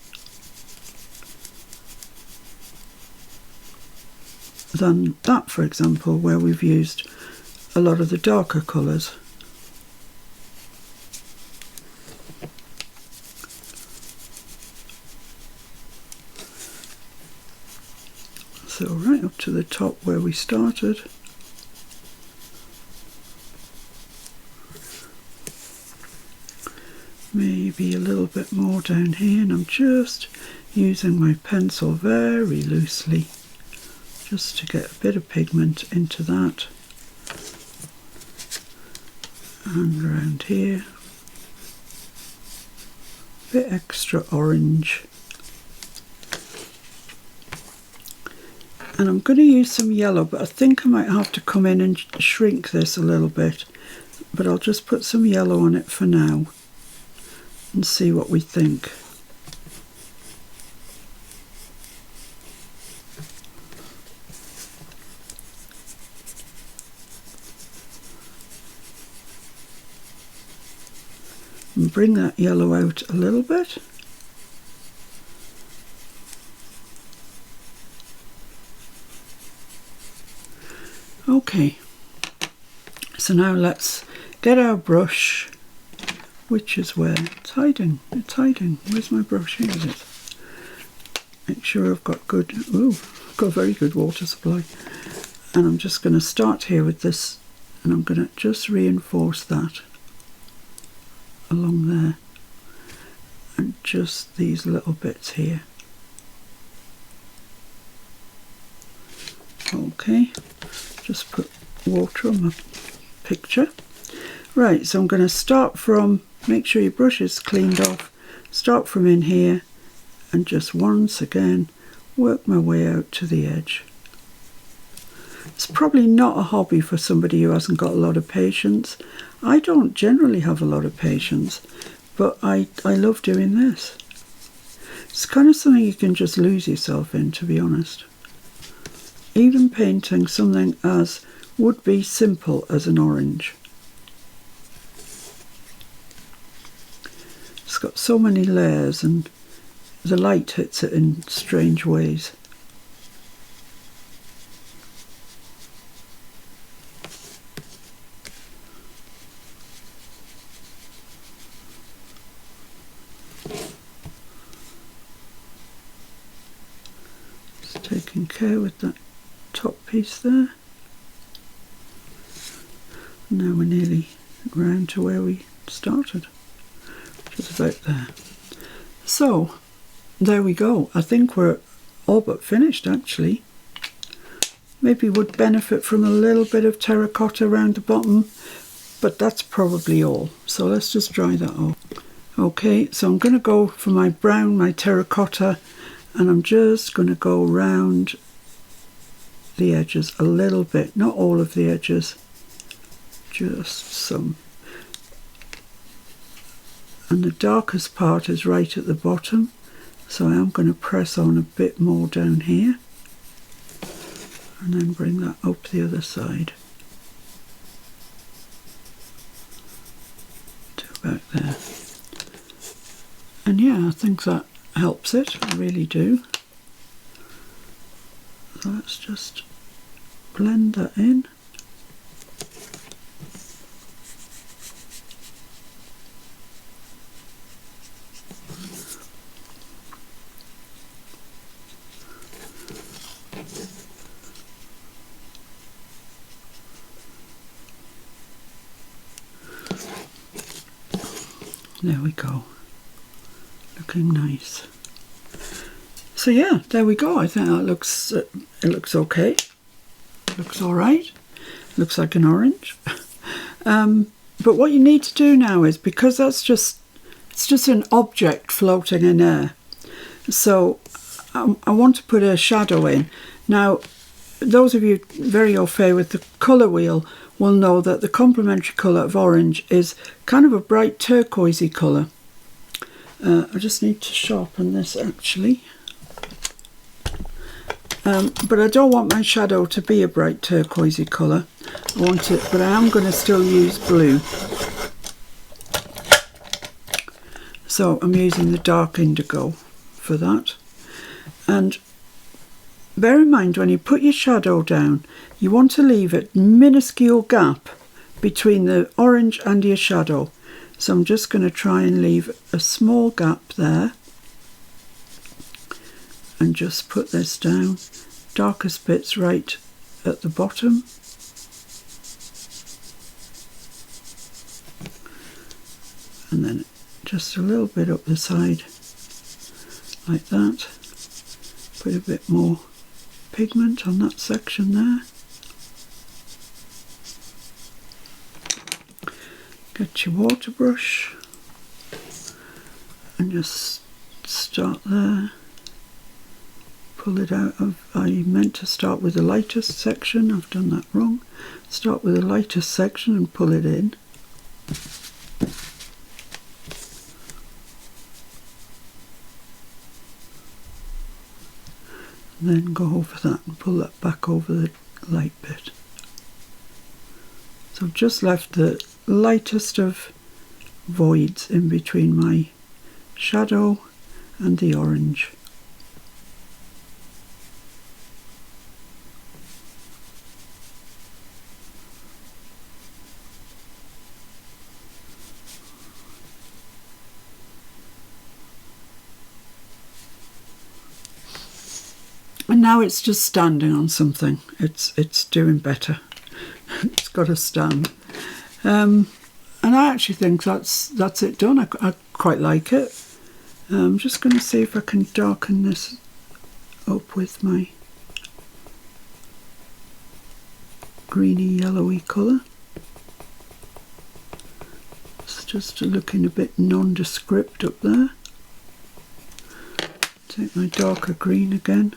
than that, for example, where we've used a lot of the darker colours. So right up to the top where we started. Maybe a little bit more down here, and I'm just using my pencil very loosely just to get a bit of pigment into that. And around here, a bit extra orange. And I'm going to use some yellow, but I think I might have to come in and shrink this a little bit. But I'll just put some yellow on it for now and see what we think. And bring that yellow out a little bit. Okay, so now let's get our brush, which is where it's hiding. It's hiding. Where's my brush? Here it is. Make sure I've got good, I've got a very good water supply. And I'm just going to start here with this, and I'm going to just reinforce that along there, and just these little bits here. Okay, just put water on my picture. Right, so I'm going to start from, make sure your brush is cleaned off, start from in here and just once again work my way out to the edge. It's probably not a hobby for somebody who hasn't got a lot of patience. I don't generally have a lot of patience, but I love doing this. It's kind of something you can just lose yourself in, to be honest. Even painting something as would be simple as an orange. It's got so many layers and the light hits it in strange ways. Just taking care with that top piece there. Now we're nearly round to where we started, which is about there. So there we go. I think we're all but finished actually. Maybe would benefit from a little bit of terracotta around the bottom, but that's probably all. So let's just dry that off. Okay, so I'm going to go for my brown, my terracotta, and I'm just going to go round the edges a little bit, not all of the edges, just some. And the darkest part is right at the bottom, so I am going to press on a bit more down here and then bring that up the other side to about there. And yeah, I think that helps it, I really do. So let's just blend that in. There we go, looking nice. So yeah, there we go. I think that looks it looks okay. Looks all right. Looks like an orange. But what you need to do now is, because it's just an object floating in air. So I want to put a shadow in. Now, those of you very au fait with the colour wheel will know that the complementary colour of orange is kind of a bright turquoisey colour. I just need to sharpen this actually. But I don't want my shadow to be a bright turquoisey colour. I want it, but I am going to still use blue. So I'm using the dark indigo for that. And bear in mind, when you put your shadow down, you want to leave a minuscule gap between the orange and your shadow. So I'm just going to try and leave a small gap there and just put this down. Darkest bits right at the bottom. And then just a little bit up the side like that. Put a bit more pigment on that section there. Get your water brush and just start there. Pull it out of, I meant to start with the lightest section, I've done that wrong. Start with the lightest section and pull it in. And then go over that and pull that back over the light bit. So I've just left the lightest of voids in between my shadow and the orange. And now it's just standing on something. It's doing better. It's got a stand. And I actually think that's it done. I quite like it. I'm just going to see if I can darken this up with my greeny yellowy colour. It's just looking a bit nondescript up there. Take my darker green again.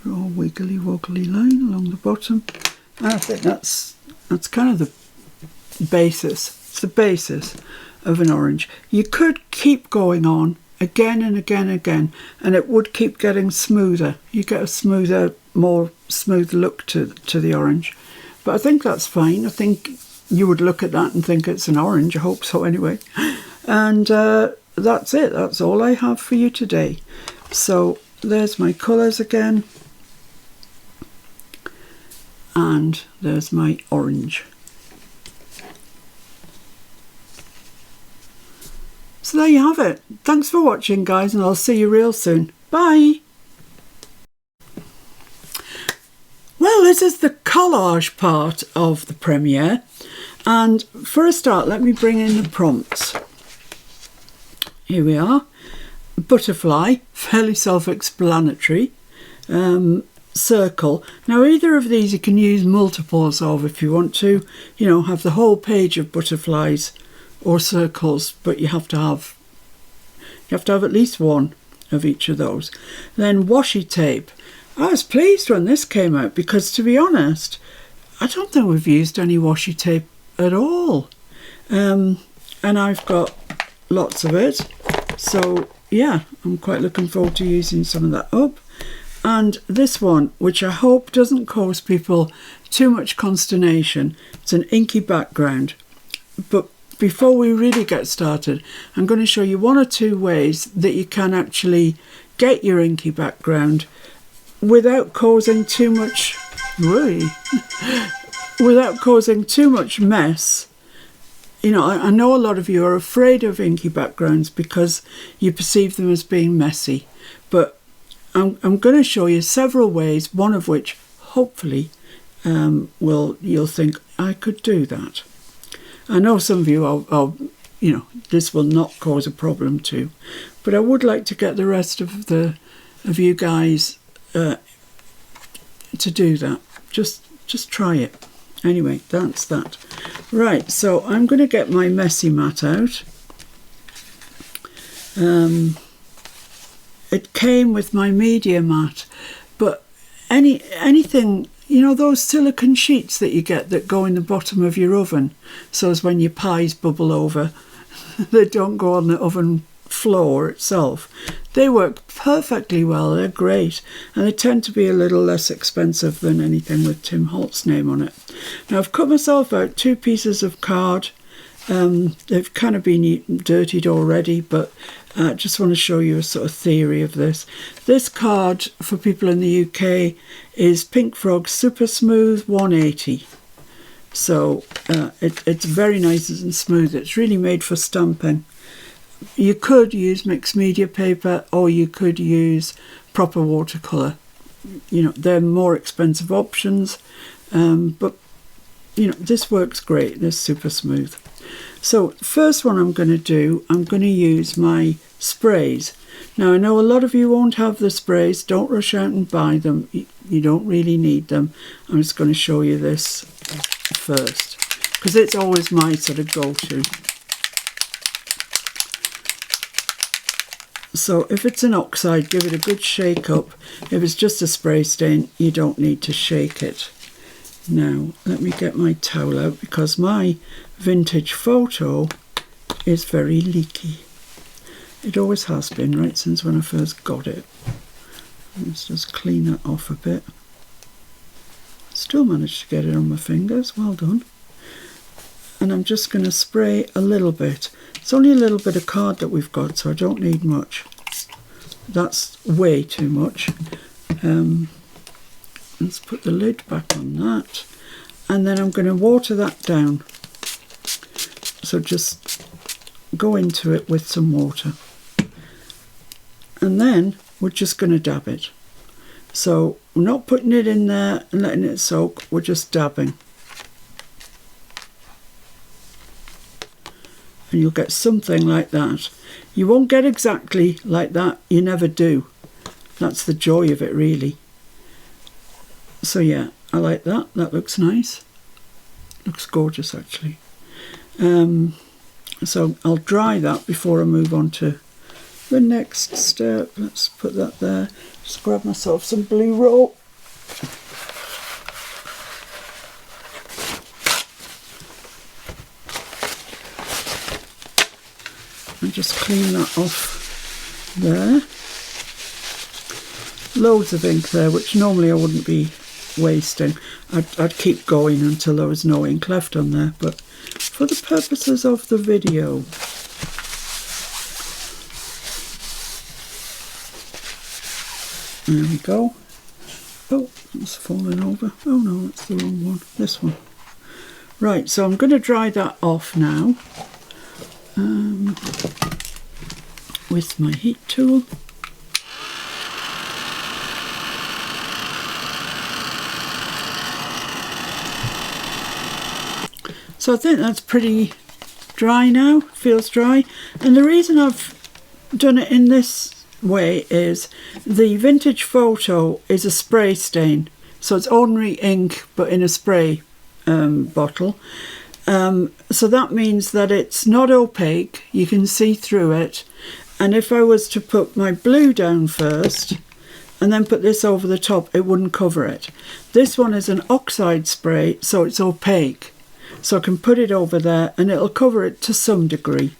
Draw a wiggly woggly line along the bottom. And I think that's kind of the basis. It's the basis of an orange. You could keep going on again and again and again, and it would keep getting smoother. You get a smoother, more smooth look to the orange. But I think that's fine. I think you would look at that and think it's an orange. I hope so anyway. And that's it. That's all I have for you today. So there's my colours again. And there's my orange. So there you have it. Thanks for watching, guys, and I'll see you real soon. Bye. Well, this is the collage part of the premiere. And for a start, let me bring in the prompts. Here we are. Butterfly, fairly self-explanatory. Circle. Now either of these you can use multiples of if you want to, you know, have the whole page of butterflies or circles, but you have to have at least one of each of those. Then washi tape. I was pleased when this came out because, to be honest, I don't think we've used any washi tape at all, and I've got lots of it, so yeah, I'm quite looking forward to using some of that up. And this one, which I hope doesn't cause people too much consternation, it's an inky background. But before we really get started, I'm going to show you one or two ways that you can actually get your inky background without causing too much, without causing too much mess. You know, I know a lot of you are afraid of inky backgrounds because you perceive them as being messy, but I'm going to show you several ways, one of which hopefully you'll think I could do that. I know some of you are, you know, this will not cause a problem too, but I would like to get the rest of you guys to do that. Just try it. Anyway, that's that. Right, so I'm going to get my messy mat out. It came with my media mat, but anything, you know, those silicone sheets that you get that go in the bottom of your oven, so as when your pies bubble over, they don't go on the oven floor itself. They work perfectly well, they're great, and they tend to be a little less expensive than anything with Tim Holt's name on it. Now I've cut myself out 2 pieces of card. They've kind of been dirtied already, but I just want to show you a sort of theory of this. This card for people in the UK is Pink Frog Super Smooth 180. So it's very nice and smooth. It's really made for stamping. You could use mixed media paper, or you could use proper watercolor. You know, they're more expensive options, but you know, this works great. This super smooth. So first one I'm going to do, I'm going to use my sprays. Now I know a lot of you won't have the sprays. Don't rush out and buy them. You don't really need them. I'm just going to show you this first because it's always my sort of go-to. So if it's an oxide, give it a good shake up. If it's just a spray stain, you don't need to shake it. Now let me get my towel out because my vintage photo is very leaky. It always has been, right since when I first got it. Let's just clean that off a bit. Still managed to get it on my fingers, well done. And I'm just going to spray a little bit. It's only a little bit of card that we've got, so I don't need much. That's way too much. Let's put the lid back on that. And then I'm going to water that down. So just go into it with some water. And then we're just going to dab it. So we're not putting it in there and letting it soak, we're just dabbing. And you'll get something like that. You won't get exactly like that, you never do. That's the joy of it really. So yeah, I like that, that looks nice. Looks gorgeous actually. So I'll dry that before I move on to the next step. Let's put that there. Just grab myself some blue roll. And just clean that off there. Loads of ink there, which normally I wouldn't be wasting. I'd keep going until there was no ink left on there, but for the purposes of the video, there we go. Oh, it's fallen over. Oh no, it's the wrong one. This one. Right, so I'm going to dry that off now with my heat tool. So I think that's pretty dry now, feels dry. And the reason I've done it in this way is the vintage photo is a spray stain. So it's ordinary ink, but in a spray bottle. So that means that it's not opaque, you can see through it. And if I was to put my blue down first, and then put this over the top, it wouldn't cover it. This one is an oxide spray, so it's opaque. So I can put it over there and it'll cover it to some degree.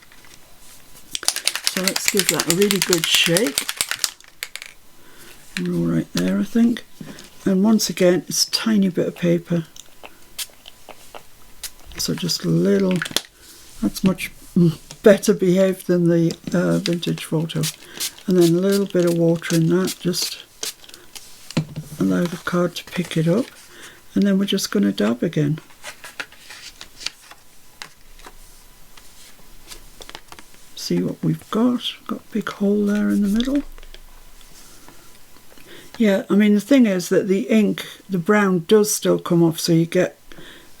So let's give that a really good shake. We're all right there, I think. And once again, it's a tiny bit of paper. So just a little, that's much better behaved than the vintage photo. And then a little bit of water in that, just allow the card to pick it up. And then we're just going to dab again. See what we've got. Got a big hole there in the middle. Yeah, I mean the thing is that the ink, the brown does still come off, so you get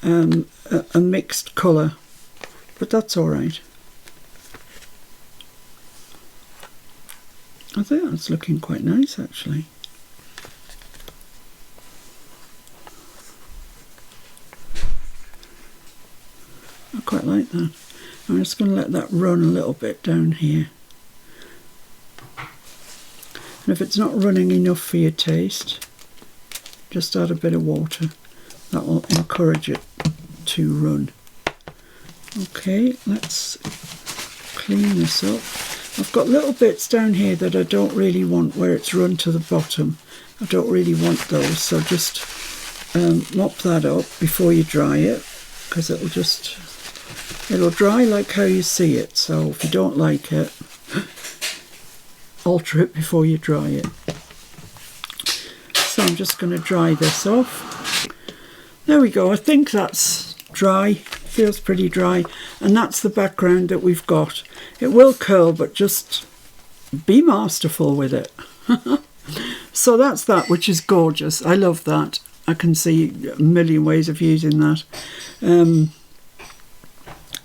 a mixed colour, but that's all right. I think that's looking quite nice actually. I quite like that. I'm just going to let that run a little bit down here. And if it's not running enough for your taste, just add a bit of water. That will encourage it to run. Okay, let's clean this up. I've got little bits down here that I don't really want where it's run to the bottom. I don't really want those, so just mop that up before you dry it, because it'll dry like how you see it. So if you don't like it, alter it before you dry it. So I'm just going to dry this off. There we go. I think that's dry. Feels pretty dry. And that's the background that we've got. It will curl, but just be masterful with it. So that's that, which is gorgeous. I love that. I can see a million ways of using that.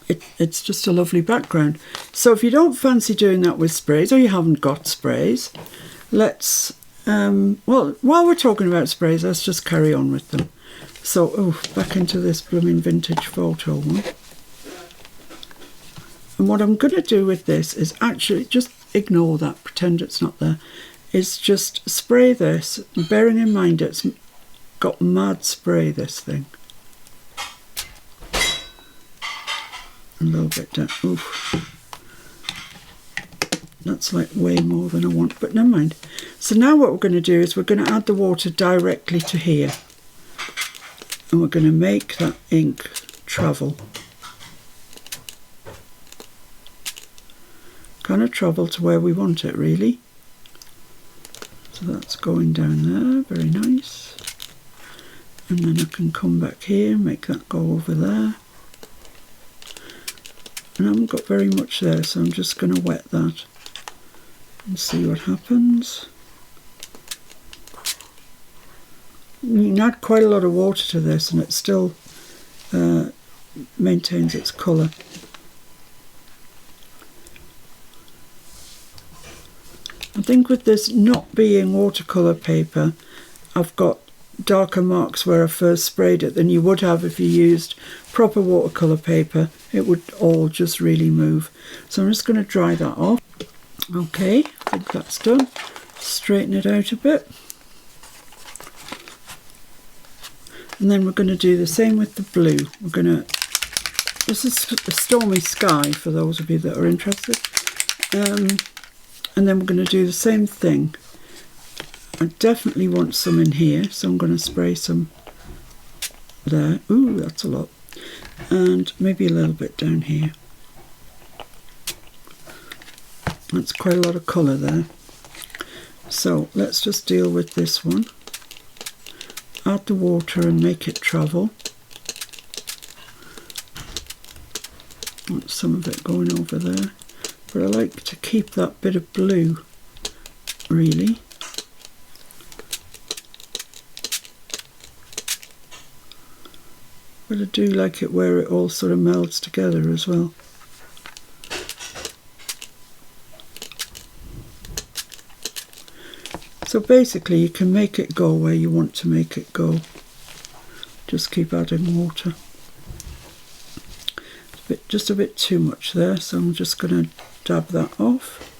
it's just a lovely background. So if you don't fancy doing that with sprays, or you haven't got sprays, let's, well, while we're talking about sprays, let's just carry on with them. So, oh, back into this blooming vintage photo one. And what I'm going to do with this is actually just ignore that, pretend it's not there, is just spray this, bearing in mind it's got mad spray, this thing. A little bit down. Oof. That's like way more than I want, but never mind. So now what we're going to do is we're going to add the water directly to here. And we're going to make that ink travel. Kind of travel to where we want it, really. So that's going down there, very nice. And then I can come back here, make that go over there. And I haven't got very much there, so I'm just going to wet that and see what happens. You can add quite a lot of water to this and it still maintains its colour. I think with this not being watercolour paper, I've got darker marks where I first sprayed it than you would have if you used proper watercolour paper. It would all just really move. So I'm just going to dry that off. Okay, I think that's done. Straighten it out a bit. And then we're going to do the same with the blue. We're going to, this is a stormy sky for those of you that are interested. And then we're going to do the same thing. I definitely want some in here, so I'm going to spray some there. Ooh, that's a lot. And maybe a little bit down here. That's quite a lot of colour there. So let's just deal with this one. Add the water and make it travel. Want some of it going over there. But I like to keep that bit of blue, really. But I do like it where it all sort of melds together as well. So basically you can make it go where you want to make it go. Just keep adding water. Just a bit too much there, so I'm just going to dab that off.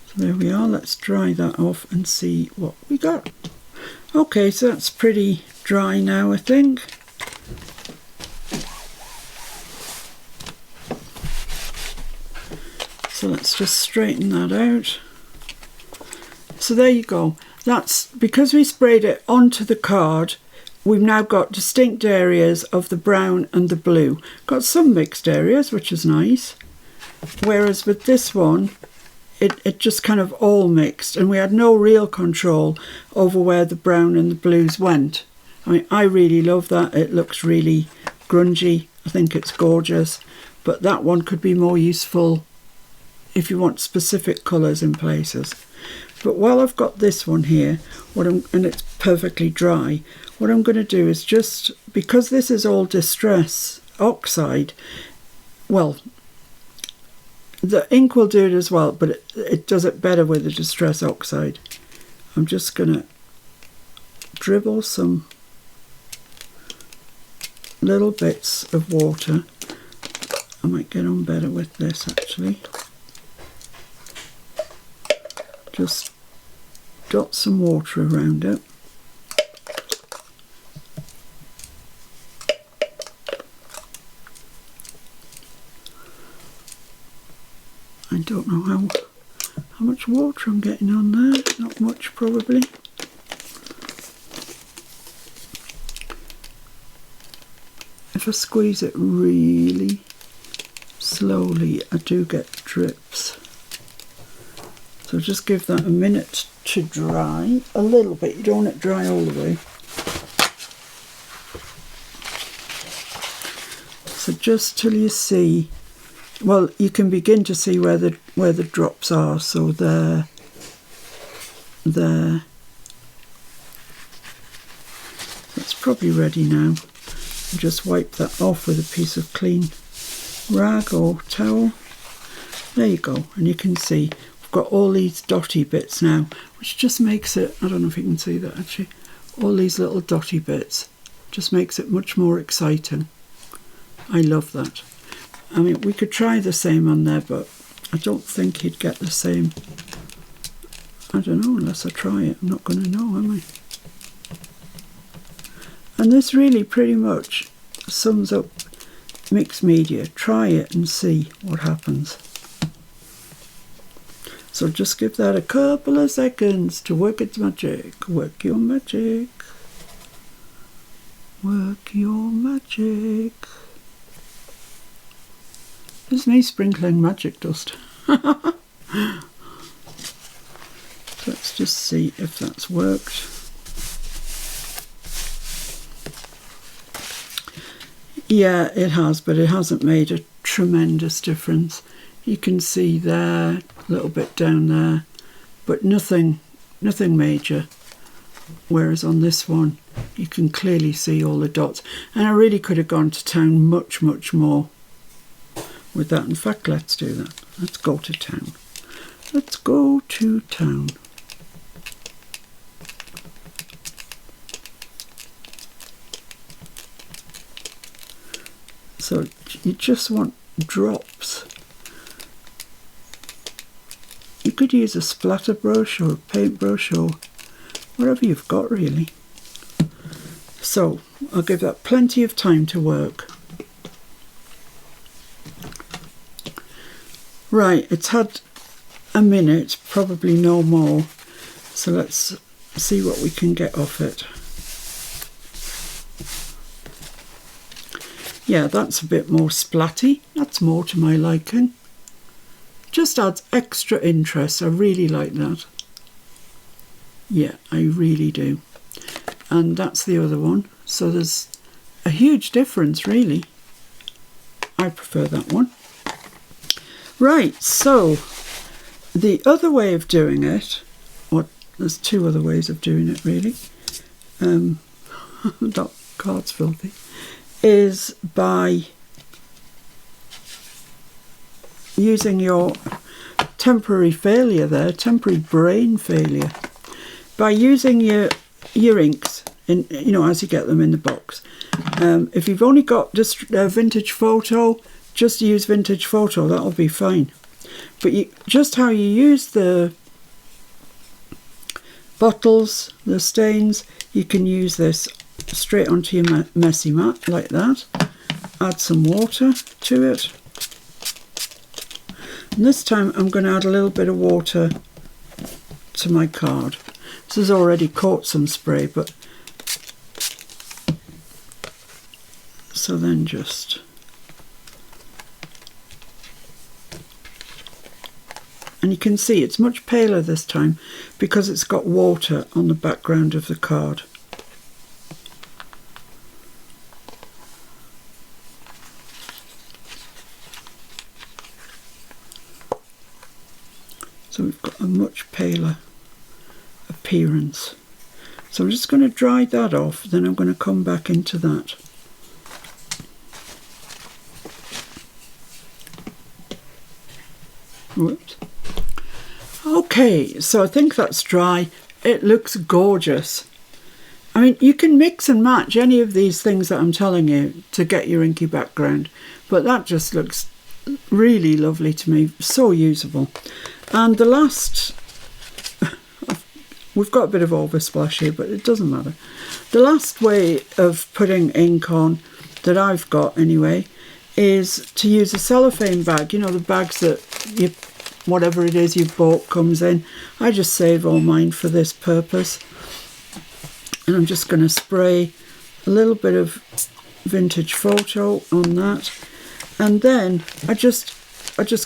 So there we are, let's dry that off and see what we got. Okay, so that's pretty dry now, I think. So let's just straighten that out. So there you go. That's because we sprayed it onto the card. We've now got distinct areas of the brown and the blue. Got some mixed areas, which is nice. Whereas with this one, it just kind of all mixed, and we had no real control over where the brown and the blues went. I mean, I really love that. It looks really grungy. I think it's gorgeous. But that one could be more useful if you want specific colours in places. But while I've got this one here, and it's perfectly dry, what I'm going to do is just, because this is all Distress Oxide, well, the ink will do it as well, but it does it better with the Distress Oxide. I'm just going to dribble some little bits of water. I might get on better with this actually. Just dot some water around it. I don't know how much water I'm getting on there. Not much, probably. If I squeeze it really slowly, I do get drips. So just give that a minute to dry a little bit. You don't want it dry all the way. So just till you see, well, you can begin to see where the drops are. So there. Let's it's probably ready now. Just wipe that off with a piece of clean rag or towel. There you go, and you can see we've got all these dotty bits now, which just makes it, I don't know if you can see that actually, all these little dotty bits just makes it much more exciting. I love that. I mean, we could try the same on there, but I don't think you'd get the same. I don't know, unless I try it. I'm not going to know, am I? And this really pretty much sums up mixed media. Try it and see what happens. So just give that a couple of seconds to work its magic. Work your magic. Work your magic. It's me sprinkling magic dust. Let's just see if that's worked. Yeah, it has, but it hasn't made a tremendous difference. You can see there, a little bit down there, but nothing major. Whereas on this one, you can clearly see all the dots. And I really could have gone to town much, much more with that. In fact, let's do that. Let's go to town. Let's go to town. So you just want drops. You could use a splatter brush or a paintbrush or whatever you've got really. So I'll give that plenty of time to work. Right, it's had a minute, probably no more. So let's see what we can get off it. Yeah, that's a bit more splatty. That's more to my liking. Just adds extra interest. I really like that. Yeah, I really do. And that's the other one. So there's a huge difference, really. I prefer that one. Right, so the other way of doing it, or there's two other ways of doing it, really. That card's filthy. Is by using your temporary failure there, temporary brain failure, by using your inks in, you know, as you get them in the box. If you've only got just a vintage photo, just use vintage photo, that'll be fine. But just how you use the bottles, the stains, you can use this straight onto your messy mat like that. Add some water to it. And this time I'm going to add a little bit of water to my card. This has already caught some spray, but so then just, and you can see it's much paler this time because it's got water on the background of the card. So we've got a much paler appearance. So I'm just going to dry that off, then I'm going to come back into that. Whoops. Okay, so I think that's dry. It looks gorgeous. I mean, you can mix and match any of these things that I'm telling you to get your inky background, but that just looks really lovely to me, so usable. And the last, we've got a bit of oversplash here, but it doesn't matter. The last way of putting ink on that I've got anyway is to use a cellophane bag. You know, the bags that you, whatever it is you've bought comes in. I just save all mine for this purpose. And I'm just going to spray a little bit of vintage photo on that. And then I just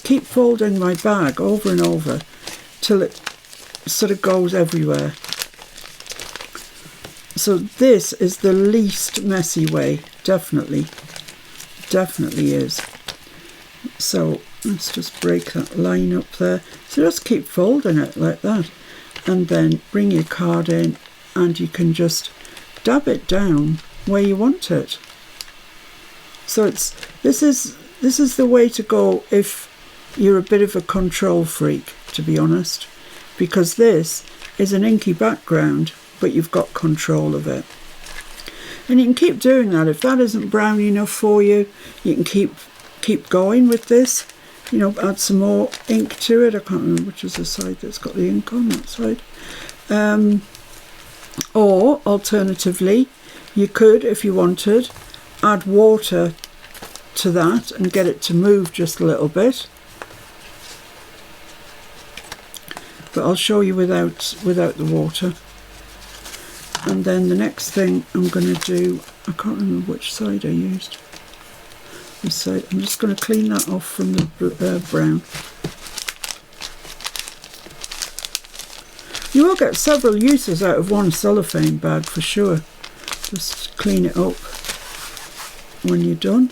keep folding my bag over and over till it sort of goes everywhere. So this is the least messy way, definitely is. So let's just break that line up there. So just keep folding it like that, and then bring your card in, and you can just dab it down where you want it. So this is the way to go if you're a bit of a control freak, to be honest, because this is an inky background, but you've got control of it. And you can keep doing that. If that isn't brown enough for you, you can keep going with this. You know, add some more ink to it. I can't remember which is the side that's got the ink on, that side. Or alternatively, you could, if you wanted, add water to that and get it to move just a little bit. But I'll show you without the water. And then the next thing I'm going to do, I can't remember which side I used. This side. I'm just going to clean that off from the brown. You will get several uses out of one cellophane bag for sure. Just clean it up when you're done.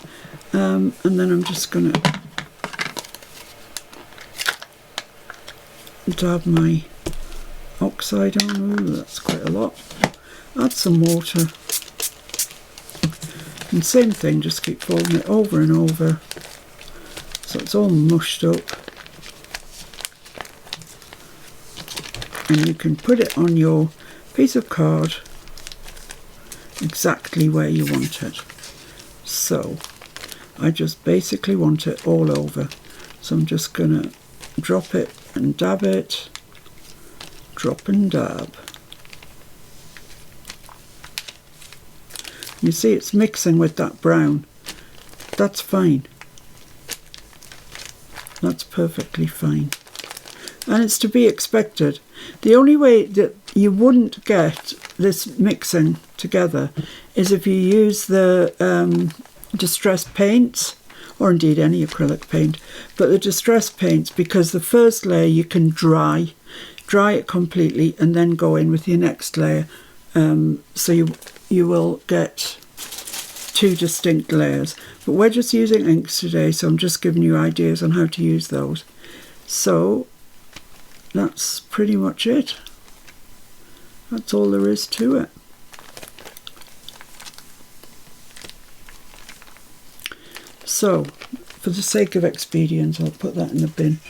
And then I'm just going to dab my oxide on. Ooh, that's quite a lot. Add some water. And same thing, just keep folding it over and over so it's all mushed up. And you can put it on your piece of card exactly where you want it. So I just basically want it all over. So I'm just going to drop it and dab it, drop and dab. You see it's mixing with that brown. That's fine. That's perfectly fine. And it's to be expected. The only way that you wouldn't get this mixing together is if you use the distress paints, or indeed any acrylic paint, but the distress paints, because the first layer you can dry it completely and then go in with your next layer. So you will get two distinct layers. But we're just using inks today, so I'm just giving you ideas on how to use those. So that's pretty much it. That's all there is to it. So, for the sake of expedience, I'll put that in the bin.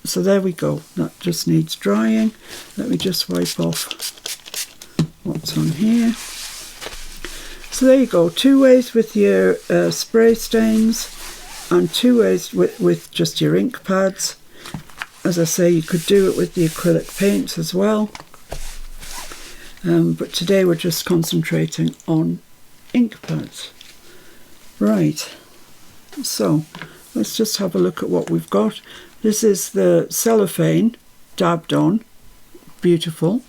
So there we go. That just needs drying. Let me just wipe off what's on here. So there you go. 2 ways with your spray stains and 2 ways with just your ink pads. As I say, you could do it with the acrylic paints as well. But today we're just concentrating on ink pads. Right, so let's just have a look at what we've got. This is the cellophane dabbed on. Beautiful.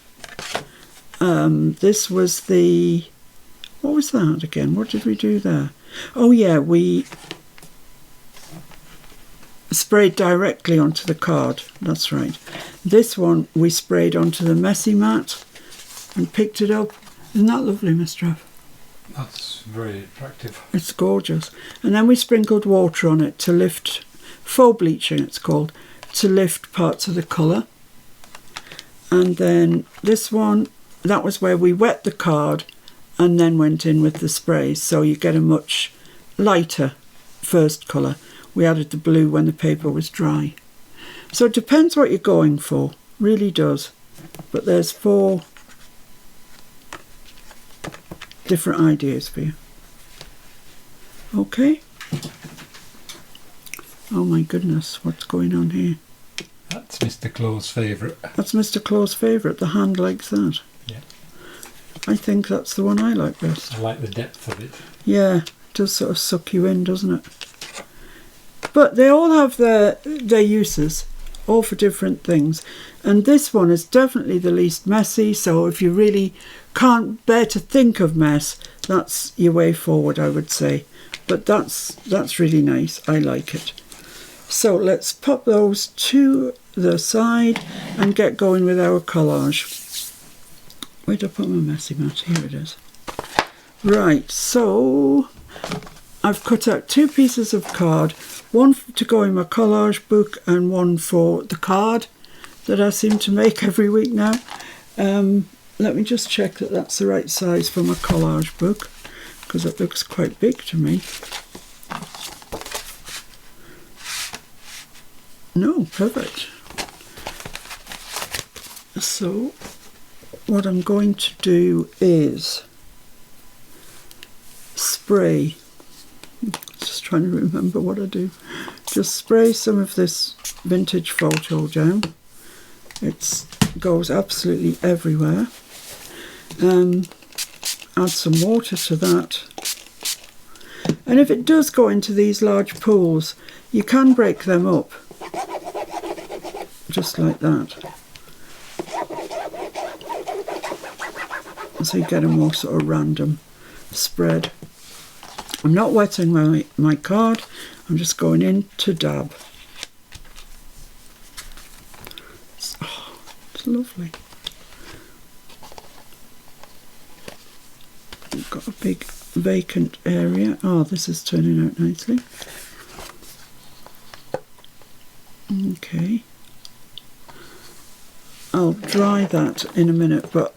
This was the... What was that again? What did we do there? Oh yeah, we sprayed directly onto the card. That's right. This one we sprayed onto the messy mat and picked it up. Isn't that lovely, Mr. F? That's very attractive. It's gorgeous. And then we sprinkled water on it to lift, faux bleaching it's called, to lift parts of the colour. And then this one, that was where we wet the card and then went in with the sprays, so you get a much lighter first colour. We added the blue when the paper was dry. So it depends what you're going for, really does. But there's 4 different ideas for you. Okay. Oh my goodness, what's going on here? That's Mr. Claw's favourite. That's Mr. Claw's favourite, the hand like that. Yeah. I think that's the one I like best. I like the depth of it. Yeah, it does sort of suck you in, doesn't it? But they all have their uses, all for different things. And this one is definitely the least messy, so if you really can't bear to think of mess, that's your way forward, I would say. But that's really nice. I like it. So let's pop those to the side and get going with our collage. Where did I put my messy mat? Here it is. Right, so I've cut out 2 pieces of card, one to go in my collage book and one for the card that I seem to make every week now. let me just check that that's the right size for my collage book, because it looks quite big to me. No, perfect. So what I'm going to do is spray, just trying to remember what I do, just spray some of this vintage photo down. It goes absolutely everywhere. Add some water to that, and if it does go into these large pools, you can break them up just like that, so you get a more sort of random spread. I'm not wetting my card, I'm just going in to dab. It's lovely. I've got a big vacant area. Oh, this is turning out nicely. Okay. I'll dry that in a minute, but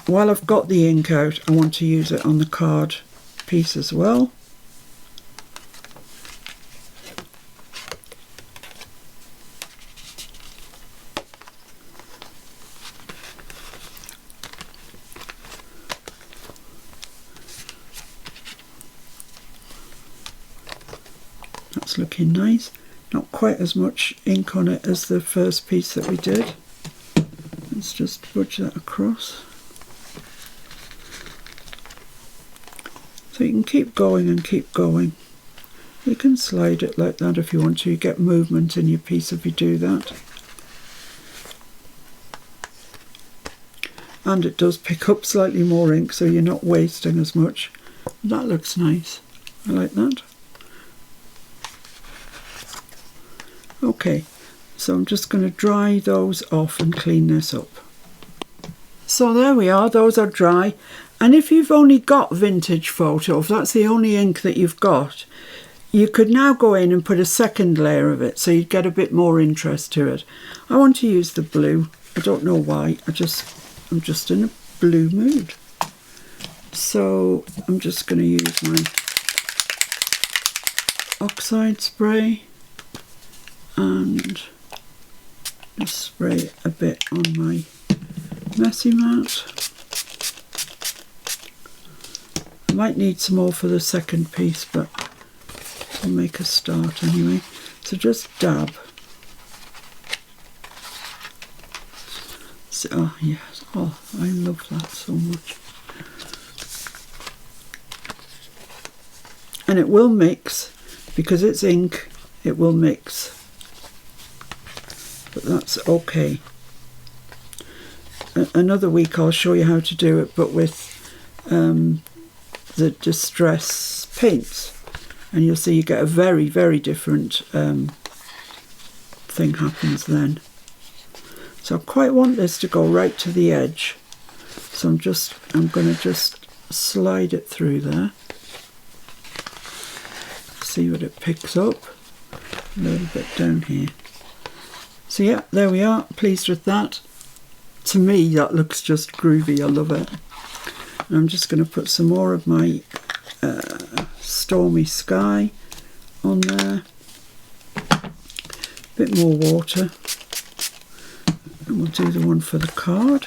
while I've got the ink out, I want to use it on the card piece as well. That's looking nice. Not quite as much ink on it as the first piece that we did. Let's just budge that across. So you can keep going and keep going. You can slide it like that if you want to. You get movement in your piece if you do that. And it does pick up slightly more ink, so you're not wasting as much. That looks nice. I like that. Okay, so I'm just going to dry those off and clean this up. So there we are, those are dry. And if you've only got vintage photo, if that's the only ink that you've got, you could now go in and put a second layer of it, so you'd get a bit more interest to it. I want to use the blue. I don't know why, I'm just in a blue mood. So I'm just going to use my oxide spray and just spray a bit on my messy mat. I might need some more for the second piece, but I'll make a start anyway. So just dab. So, oh yes, oh I love that so much. And it will mix, because it's ink, it will mix. But that's okay. Another week I'll show you how to do it, but with the distress paints, and you'll see you get a very, very different thing happens then. So I quite want this to go right to the edge, so I'm going to just slide it through there. See what it picks up. A little bit down here. So yeah, there we are, pleased with that. To me that looks just groovy, I love it. And I'm just going to put some more of my Stormy Sky on there. A bit more water. And we'll do the one for the card.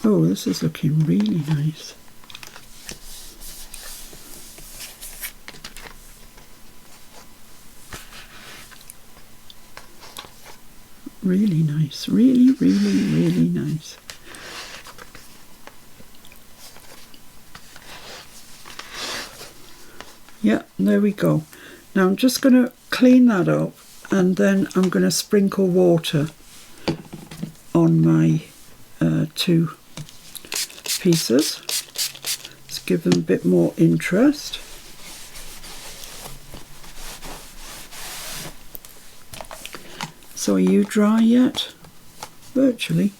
Oh, this is looking really nice. Really nice, really, really, really nice. Yeah, there we go. Now I'm just going to clean that up, and then I'm going to sprinkle water on my two pieces. Let's give them a bit more interest. So are you dry yet? Virtually.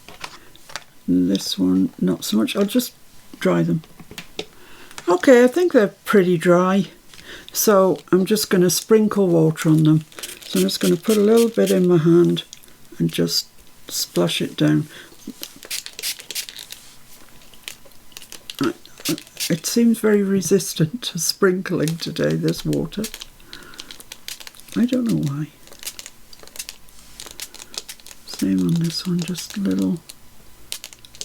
This one, not so much. I'll just dry them. Okay, I think they're pretty dry. So I'm just going to sprinkle water on them. So I'm just going to put a little bit in my hand and just splash it down. It seems very resistant to sprinkling today, this water. I don't know why. Same on this one, just little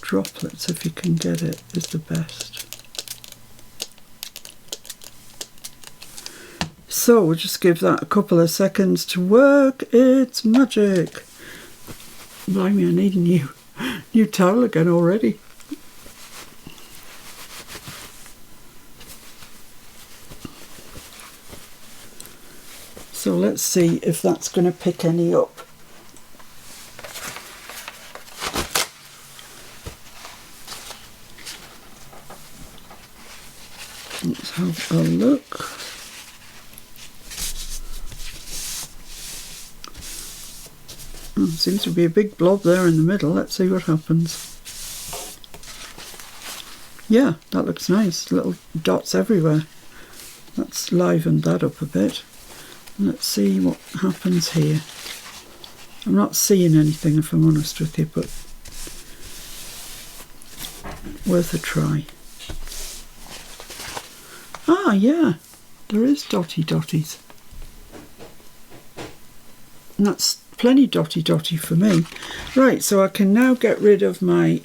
droplets, if you can get it, is the best. So we'll just give that a couple of seconds to work its magic. Blimey, I need a new towel again already. So let's see if that's going to pick any up. Let's have a look. Oh, seems to be a big blob there in the middle. Let's see what happens. Yeah, that looks nice. Little dots everywhere. Let's liven that up a bit. Let's see what happens here. I'm not seeing anything, if I'm honest with you, but worth a try. Ah, yeah, there is dotties. And that's plenty dotty for me. Right, so I can now get rid of my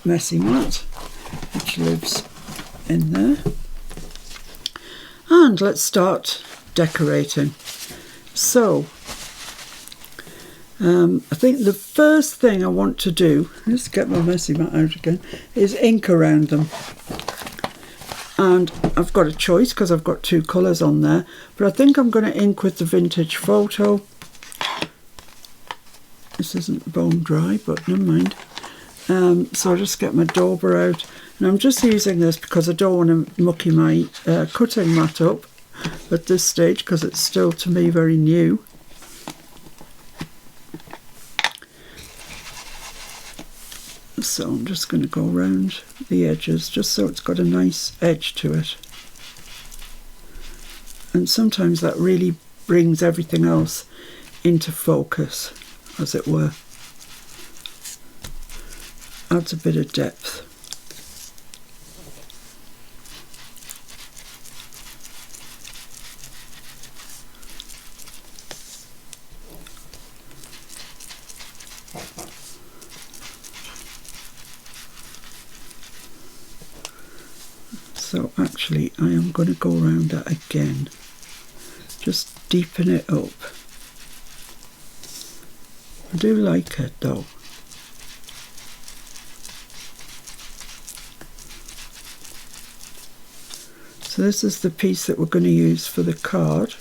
messy mat, which lives in there. And let's start decorating. So I think the first thing I want to do, let's get my messy mat out again, is ink around them. And I've got a choice because I've got two colours on there, but I think I'm going to ink with the Vintage Photo. This isn't bone dry, but never mind. So I'll just get my dauber out, and I'm just using this because I don't want to mucky my cutting mat up at this stage, because it's still, to me, very new. So I'm just going to go around the edges just so it's got a nice edge to it. And sometimes that really brings everything else into focus, as it were. Adds a bit of depth. So actually I am going to go around that again, just deepen it up. I do like it though. So this is the piece that we're going to use for the card.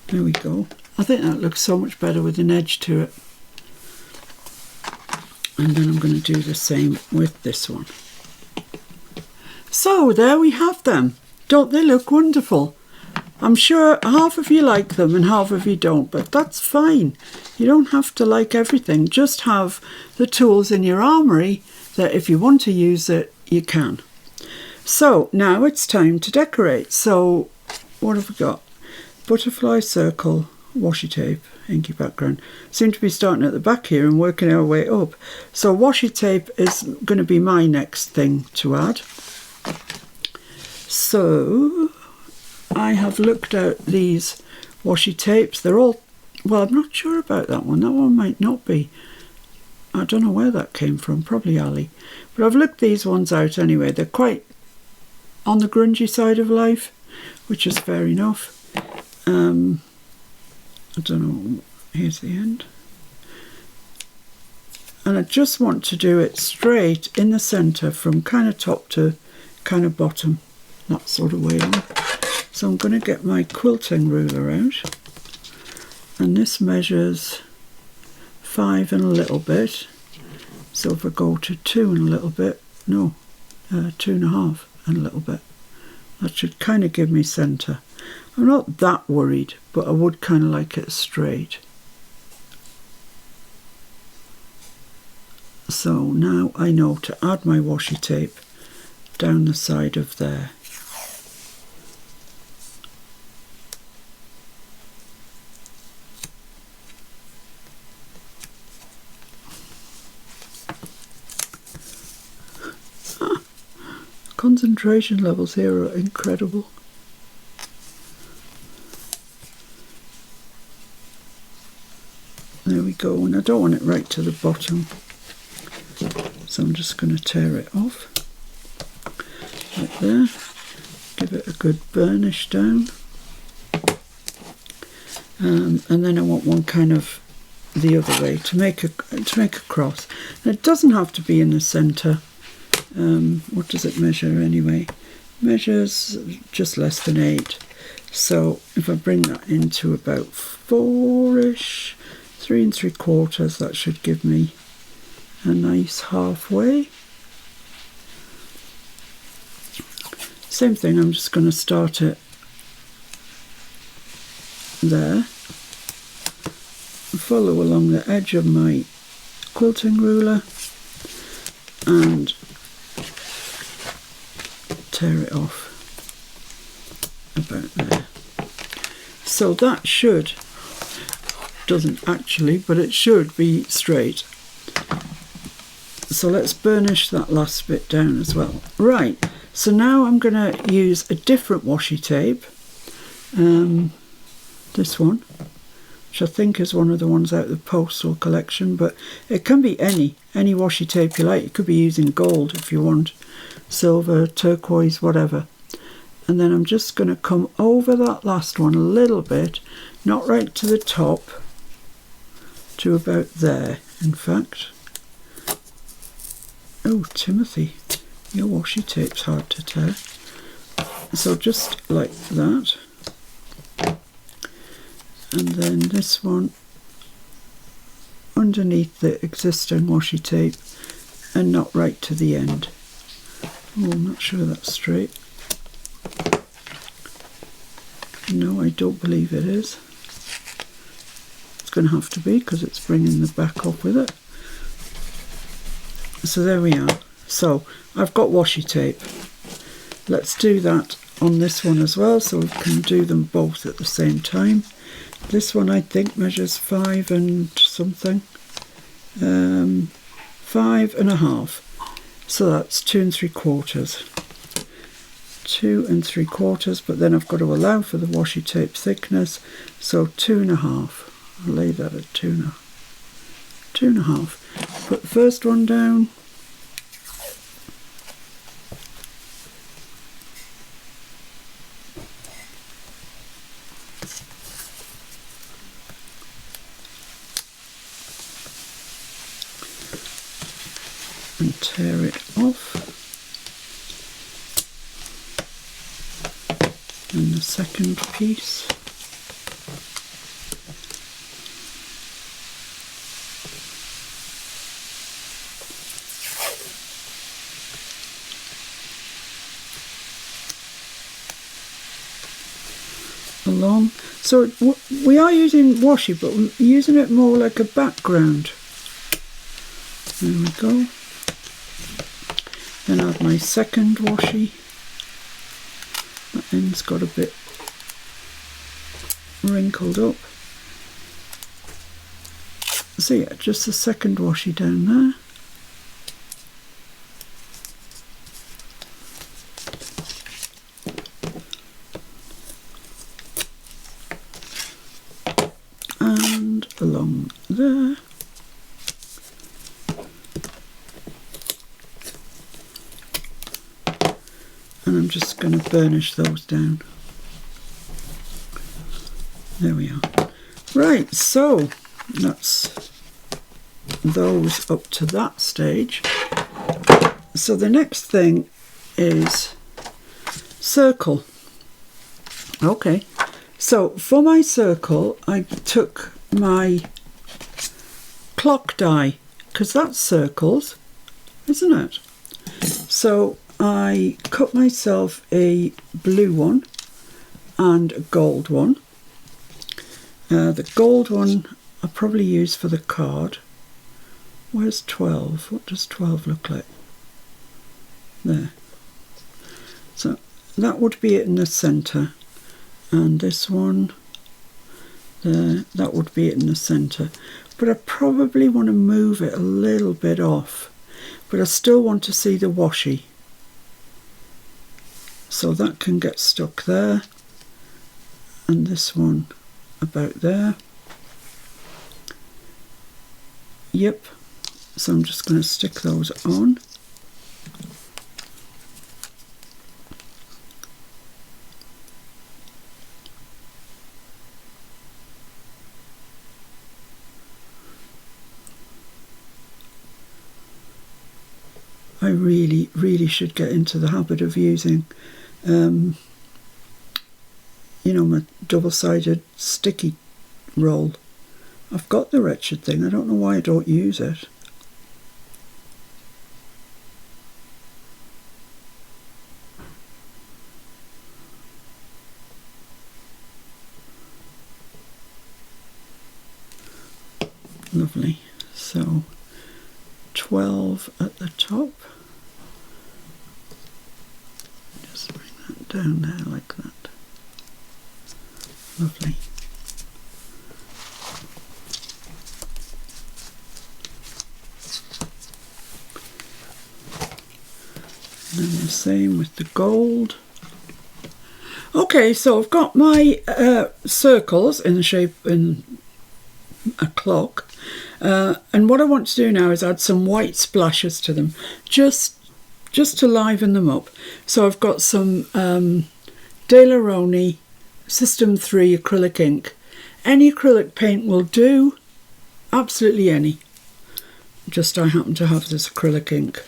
There we go. I think that looks so much better with an edge to it. And then I'm going to do the same with this one. So there we have them. Don't they look wonderful? I'm sure half of you like them and half of you don't, but that's fine. You don't have to like everything. Just have the tools in your armoury that if you want to use it, you can. So now it's time to decorate. So what have we got? Butterfly circle, washi tape, inky background. Seem to be starting at the back here and working our way up. So washi tape is going to be my next thing to add. So I have looked at these washi tapes. They're all, well, I'm not sure about that one. That one might not be. I don't know where that came from, probably Ali. But I've looked these ones out anyway. They're quite on the grungy side of life, which is fair enough. I don't know, here's the end. And I just want to do it straight in the centre from kind of top to kind of bottom, that sort of way on. So I'm going to get my quilting ruler out, and this measures 5 and a little bit. So if I go to 2 and a little bit, no, 2.5 and a little bit. That should kind of give me centre. I'm not that worried, but I would kind of like it straight. So now I know to add my washi tape down the side of there. Concentration levels here are incredible. There we go, and I don't want it right to the bottom, so I'm just going to tear it off like there. Give it a good burnish down, and then I want one kind of the other way to make a cross. And it doesn't have to be in the centre. What does it measure anyway? Measures just less than 8. So if I bring that into about 4ish, 3 3/4, that should give me a nice halfway. Same thing, I'm just going to start it there. Follow along the edge of my quilting ruler and tear it off about there. So that doesn't actually, but it should be straight. So let's burnish that last bit down as well. Right, so now I'm going to use a different washi tape. This one, which I think is one of the ones out of the postal collection, but it can be any washi tape you like. You could be using gold if you want, silver, turquoise, whatever. And then I'm just going to come over that last one a little bit, not right to the top, to about there, in fact. Oh, Timothy, your washi tape's hard to tear. So just like that. And then this one underneath the existing washi tape and not right to the end. Oh, I'm not sure that's straight. No, I don't believe it is. It's going to have to be because it's bringing the back up with it. So there we are. So I've got washi tape. Let's do that on this one as well, so we can do them both at the same time. This one I think measures 5 and something. 5.5. So that's 2 3/4. 2 3/4, but then I've got to allow for the washi tape thickness, so 2.5. I'll lay that at 2.5. Put the first one down. And tear it off. And the second piece. Along. So we are using washi, but we're using it more like a background. There we go. Then I have my second washi. That end's got a bit wrinkled up. So yeah, just the second washi down there. And along there. And I'm just going to burnish those down. There we are. Right, so that's those up to that stage. So the next thing is circle. Okay, so for my circle I took my clock die, because that's circles, isn't it? So I cut myself a blue one and a gold one. The gold one I'll probably use for the card. Where's 12? What does 12 look like? There. So that would be it in the centre. And this one there, that would be it in the centre. But I probably want to move it a little bit off. But I still want to see the washi. So that can get stuck there. And this one about there. Yep. So I'm just going to stick those on. I really should get into the habit of using, you know, my double-sided sticky roll. I've got the wretched thing. I don't know why I don't use it. Lovely. So 12 at the top. Just bring that down there like that. Lovely. And then the same with the gold. Okay, so I've got my circles in the shape in a clock, and what I want to do now is add some white splashes to them, just to liven them up. So I've got some De La Roni System 3 acrylic ink. Any acrylic paint will do, absolutely any. Just I happen to have this acrylic ink.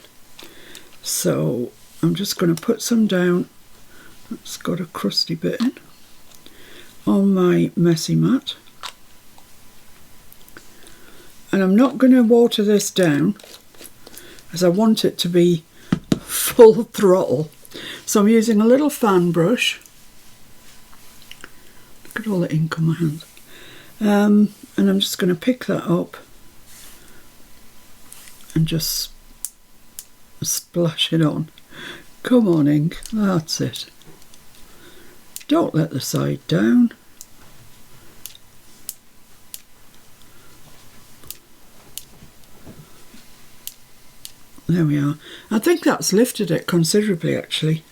So I'm just going to put some down. It's got a crusty bit in on my messy mat. And I'm not going to water this down as I want it to be full throttle. So I'm using a little fan brush. Look at all the ink on my hands. And I'm just going to pick that up and just splash it on. Come on, ink. That's it. Don't let the side down. There we are. I think that's lifted it considerably, actually.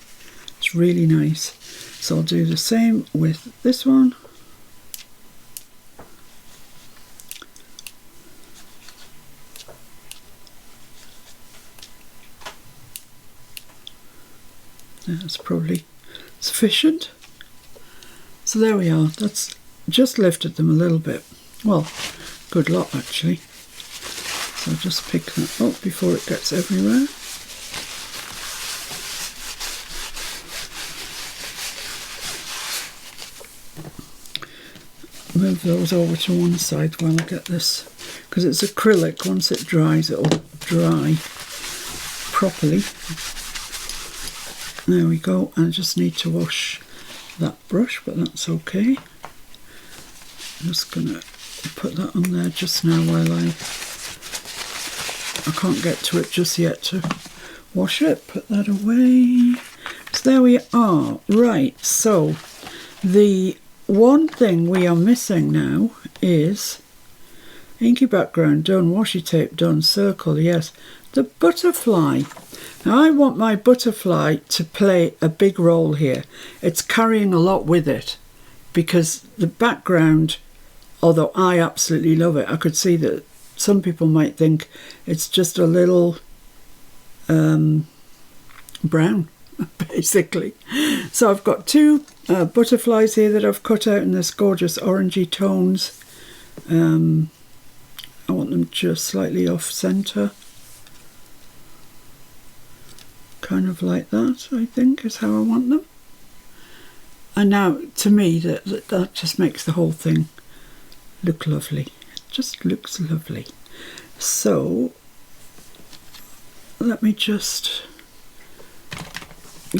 It's really nice. So I'll do the same with this one. That's probably sufficient. So there we are. That's just lifted them a little bit. Well, good lot actually. So I'll just pick that up before it gets everywhere. Move those over to one side while I get this, because it's acrylic. Once it dries, it'll dry properly. There we go. I just need to wash that brush, but that's okay. I'm just gonna put that on there just now while I can't get to it just yet to wash it. Put that away. So there we are. Right, so the one thing we are missing now is inky background done, washi tape done, circle, yes. The butterfly. Now I want my butterfly to play a big role here. It's carrying a lot with it because the background, although I absolutely love it, I could see that some people might think it's just a little brown, basically. So I've got two butterflies here that I've cut out in this gorgeous orangey tones. I want them just slightly off centre. Kind of like that, I think, is how I want them. And now, to me, that just makes the whole thing look lovely. It just looks lovely. So, let me just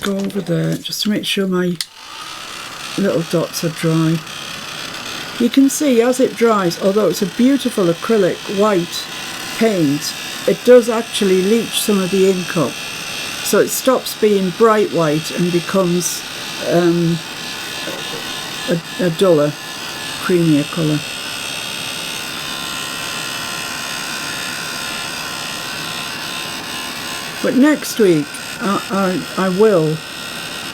go over there just to make sure my little dots are dry. You can see as it dries, although it's a beautiful acrylic white paint, it does actually leach some of the ink up. So it stops being bright white and becomes a duller, creamier colour. But next week I will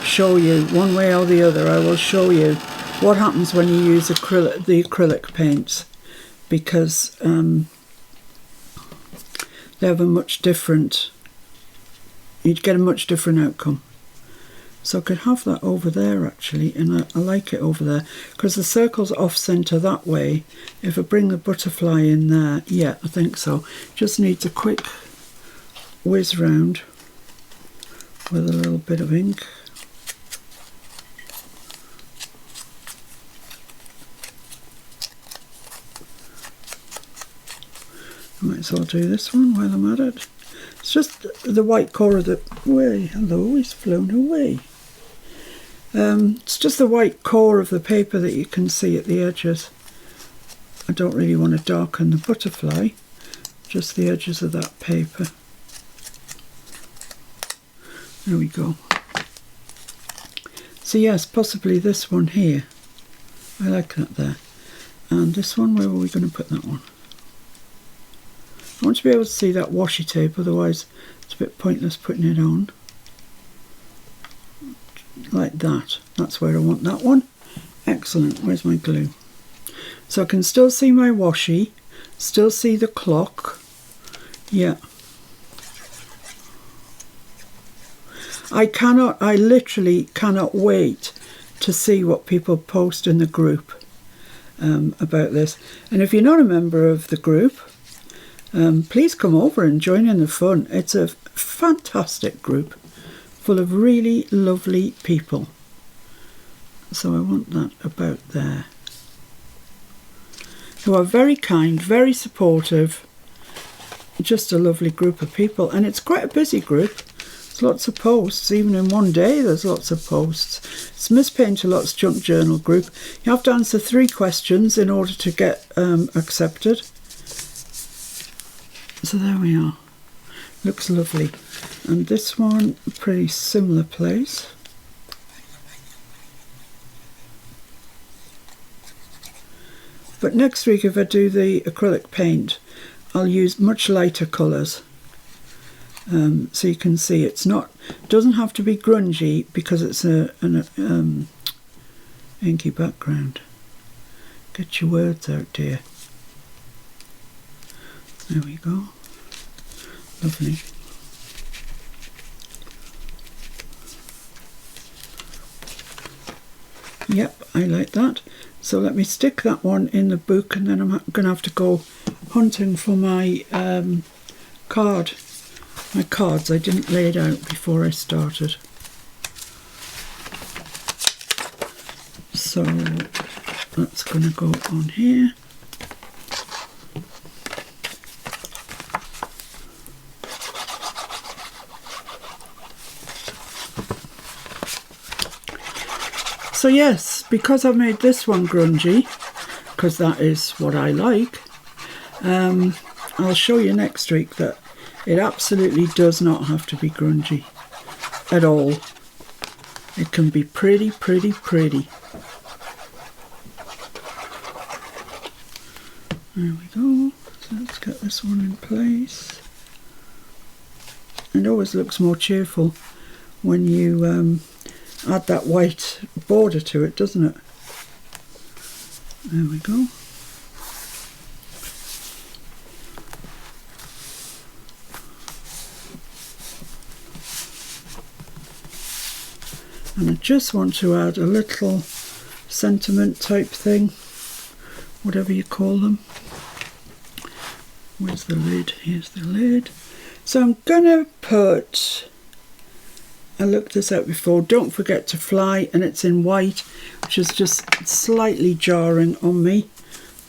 show you, one way or the other, I will show you what happens when you use the acrylic paints, because they have a much different, you'd get a much different outcome. So I could have that over there actually, and I like it over there because the circle's off centre that way. If I bring the butterfly in there, yeah, I think so. Just needs a quick whiz round with a little bit of ink. I might as well do this one while I'm at it. It's just the white core of the... Way, hello, he's flown away. It's just the white core of the paper that you can see at the edges. I don't really want to darken the butterfly, just the edges of that paper. There we go. So yes, possibly this one here. I like that there. And this one, where were we going to put that one? I want to be able to see that washi tape, otherwise it's a bit pointless putting it on. Like that. That's where I want that one. Excellent. Where's my glue? So I can still see my washi, still see the clock. Yeah. I literally cannot wait to see what people post in the group about this. And if you're not a member of the group, please come over and join in the fun. It's a fantastic group full of really lovely people. So I want that about there. Who are very kind, very supportive. Just a lovely group of people. And it's quite a busy group. There's lots of posts. Even in one day there's lots of posts. It's Miss Paint a Lot's Junk Journal group. You have to answer 3 questions in order to get accepted. So there we are. Looks lovely. And this one, pretty similar place. But next week, if I do the acrylic paint, I'll use much lighter colours. So you can see it's not, doesn't have to be grungy because it's an inky background. Get your words out, dear. There we go. Lovely. Yep, I like that. So let me stick that one in the book, and then I'm going to have to go hunting for my my cards. I didn't lay it out before I started. So that's going to go on here. So yes, because I've made this one grungy, because that is what I like, I'll show you next week that it absolutely does not have to be grungy at all. It can be pretty, pretty, pretty. There we go. So let's get this one in place. It always looks more cheerful when you add that white border to it, doesn't it? There we go. And I just want to add a little sentiment type thing, whatever you call them. Where's the lid? Here's the lid. So I'm gonna put, I looked this out before, Don't Forget to Fly, and it's in white, which is just slightly jarring on me.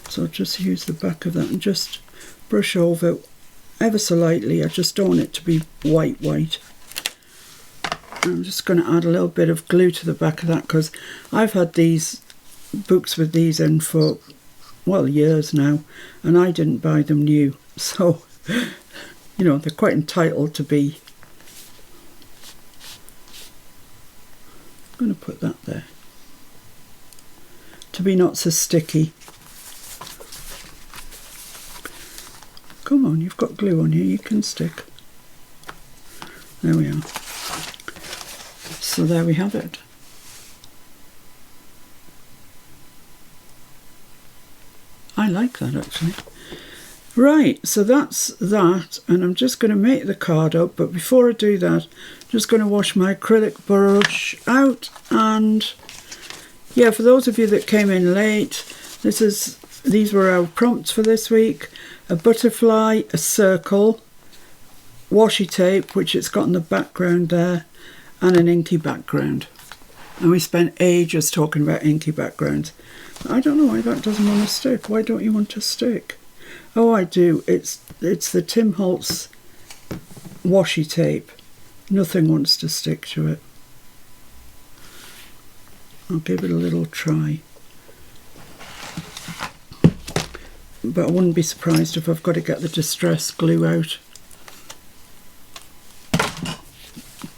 So I'll just use the back of that and just brush over ever so lightly. I just don't want it to be white. I'm just going to add a little bit of glue to the back of that, because I've had these books with these in for, well, years now, and I didn't buy them new. So, you know, they're quite entitled to be. I'm going to put that there. To be not so sticky. Come on, you've got glue on here, you can stick. There we are. So there we have it. I like that actually. Right, so that's that, and I'm just going to make the card up, but before I do that, I'm just going to wash my acrylic brush out. And yeah, for those of you that came in late, these were our prompts for this week: a butterfly, a circle, washi tape, which it's got in the background there, and an inky background. And we spent ages talking about inky backgrounds. I don't know why that doesn't want to stick. Why don't you want to stick? Oh, I do. It's the Tim Holtz washi tape. Nothing wants to stick to it. I'll give it a little try. But I wouldn't be surprised if I've got to get the distress glue out.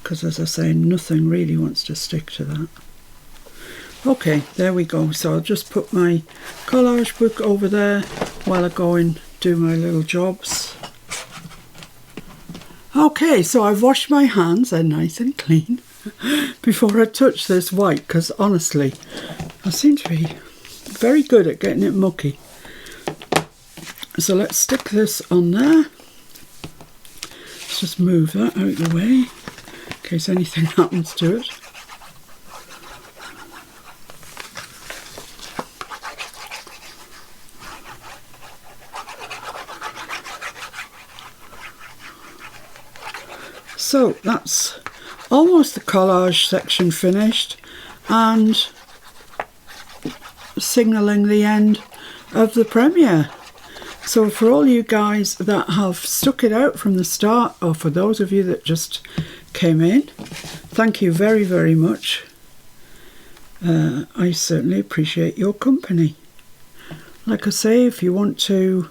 Because as I say, nothing really wants to stick to that. Okay, there we go. So I'll just put my collage book over there while I go and do my little jobs. Okay, so I've washed my hands, they're nice and clean, before I touch this white, because honestly, I seem to be very good at getting it mucky. So let's stick this on there. Let's just move that out of the way, in case anything happens to it. So that's almost the collage section finished, and signalling the end of the premiere. So for all you guys that have stuck it out from the start, or for those of you that just came in, thank you very, very much. I certainly appreciate your company. Like I say, if you want to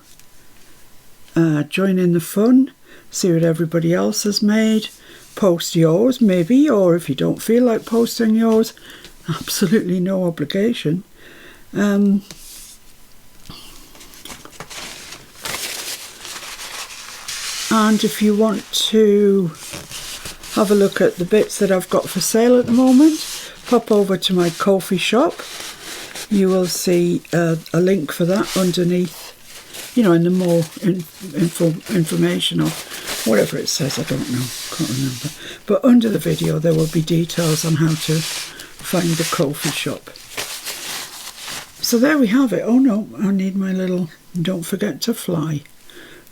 join in the fun, see what everybody else has made, post yours maybe, or if you don't feel like posting yours, absolutely no obligation. And if you want to have a look at the bits that I've got for sale at the moment, pop over to my Ko-fi shop. You will see a link for that underneath, you know, in the more information or whatever it says, I don't know, can't remember. But under the video there will be details on how to find the Ko-fi shop. So there we have it. Oh no, I need my little don't forget to fly.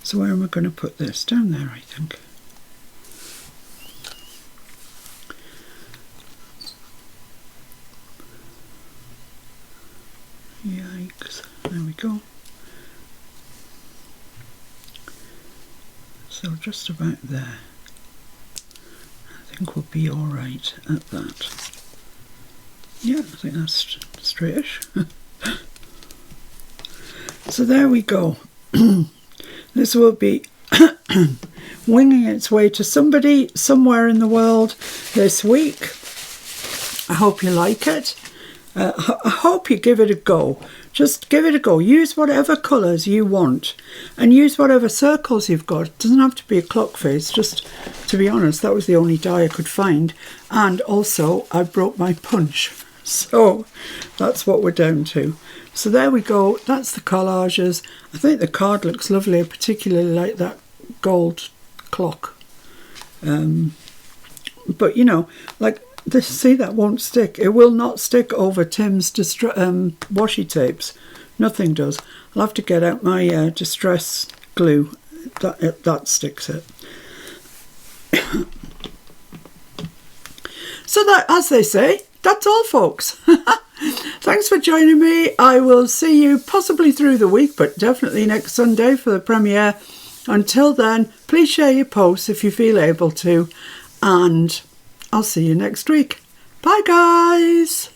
So where am I going to put this? Down there, I think. Yikes, there we go. So just about there. I think we'll be all right at that. Yeah, I think that's straightish. So there we go. This will be winging its way to somebody somewhere in the world this week. I hope you like it. I hope you give it a go. Just give it a go. Use whatever colours you want and use whatever circles you've got. It doesn't have to be a clock face. Just to be honest, that was the only die I could find. And also I broke my punch. So that's what we're down to. So there we go. That's the collages. I think the card looks lovely. I particularly like that gold clock. But you know, like this, see, that won't stick. It will not stick over Tim's washi tapes. Nothing does. I'll have to get out my distress glue. That sticks it. So that, as they say, that's all, folks. Thanks for joining me. I will see you possibly through the week, but definitely next Sunday for the premiere. Until then, please share your posts if you feel able to, and I'll see you next week. Bye, guys.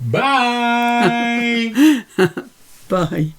Bye! Bye.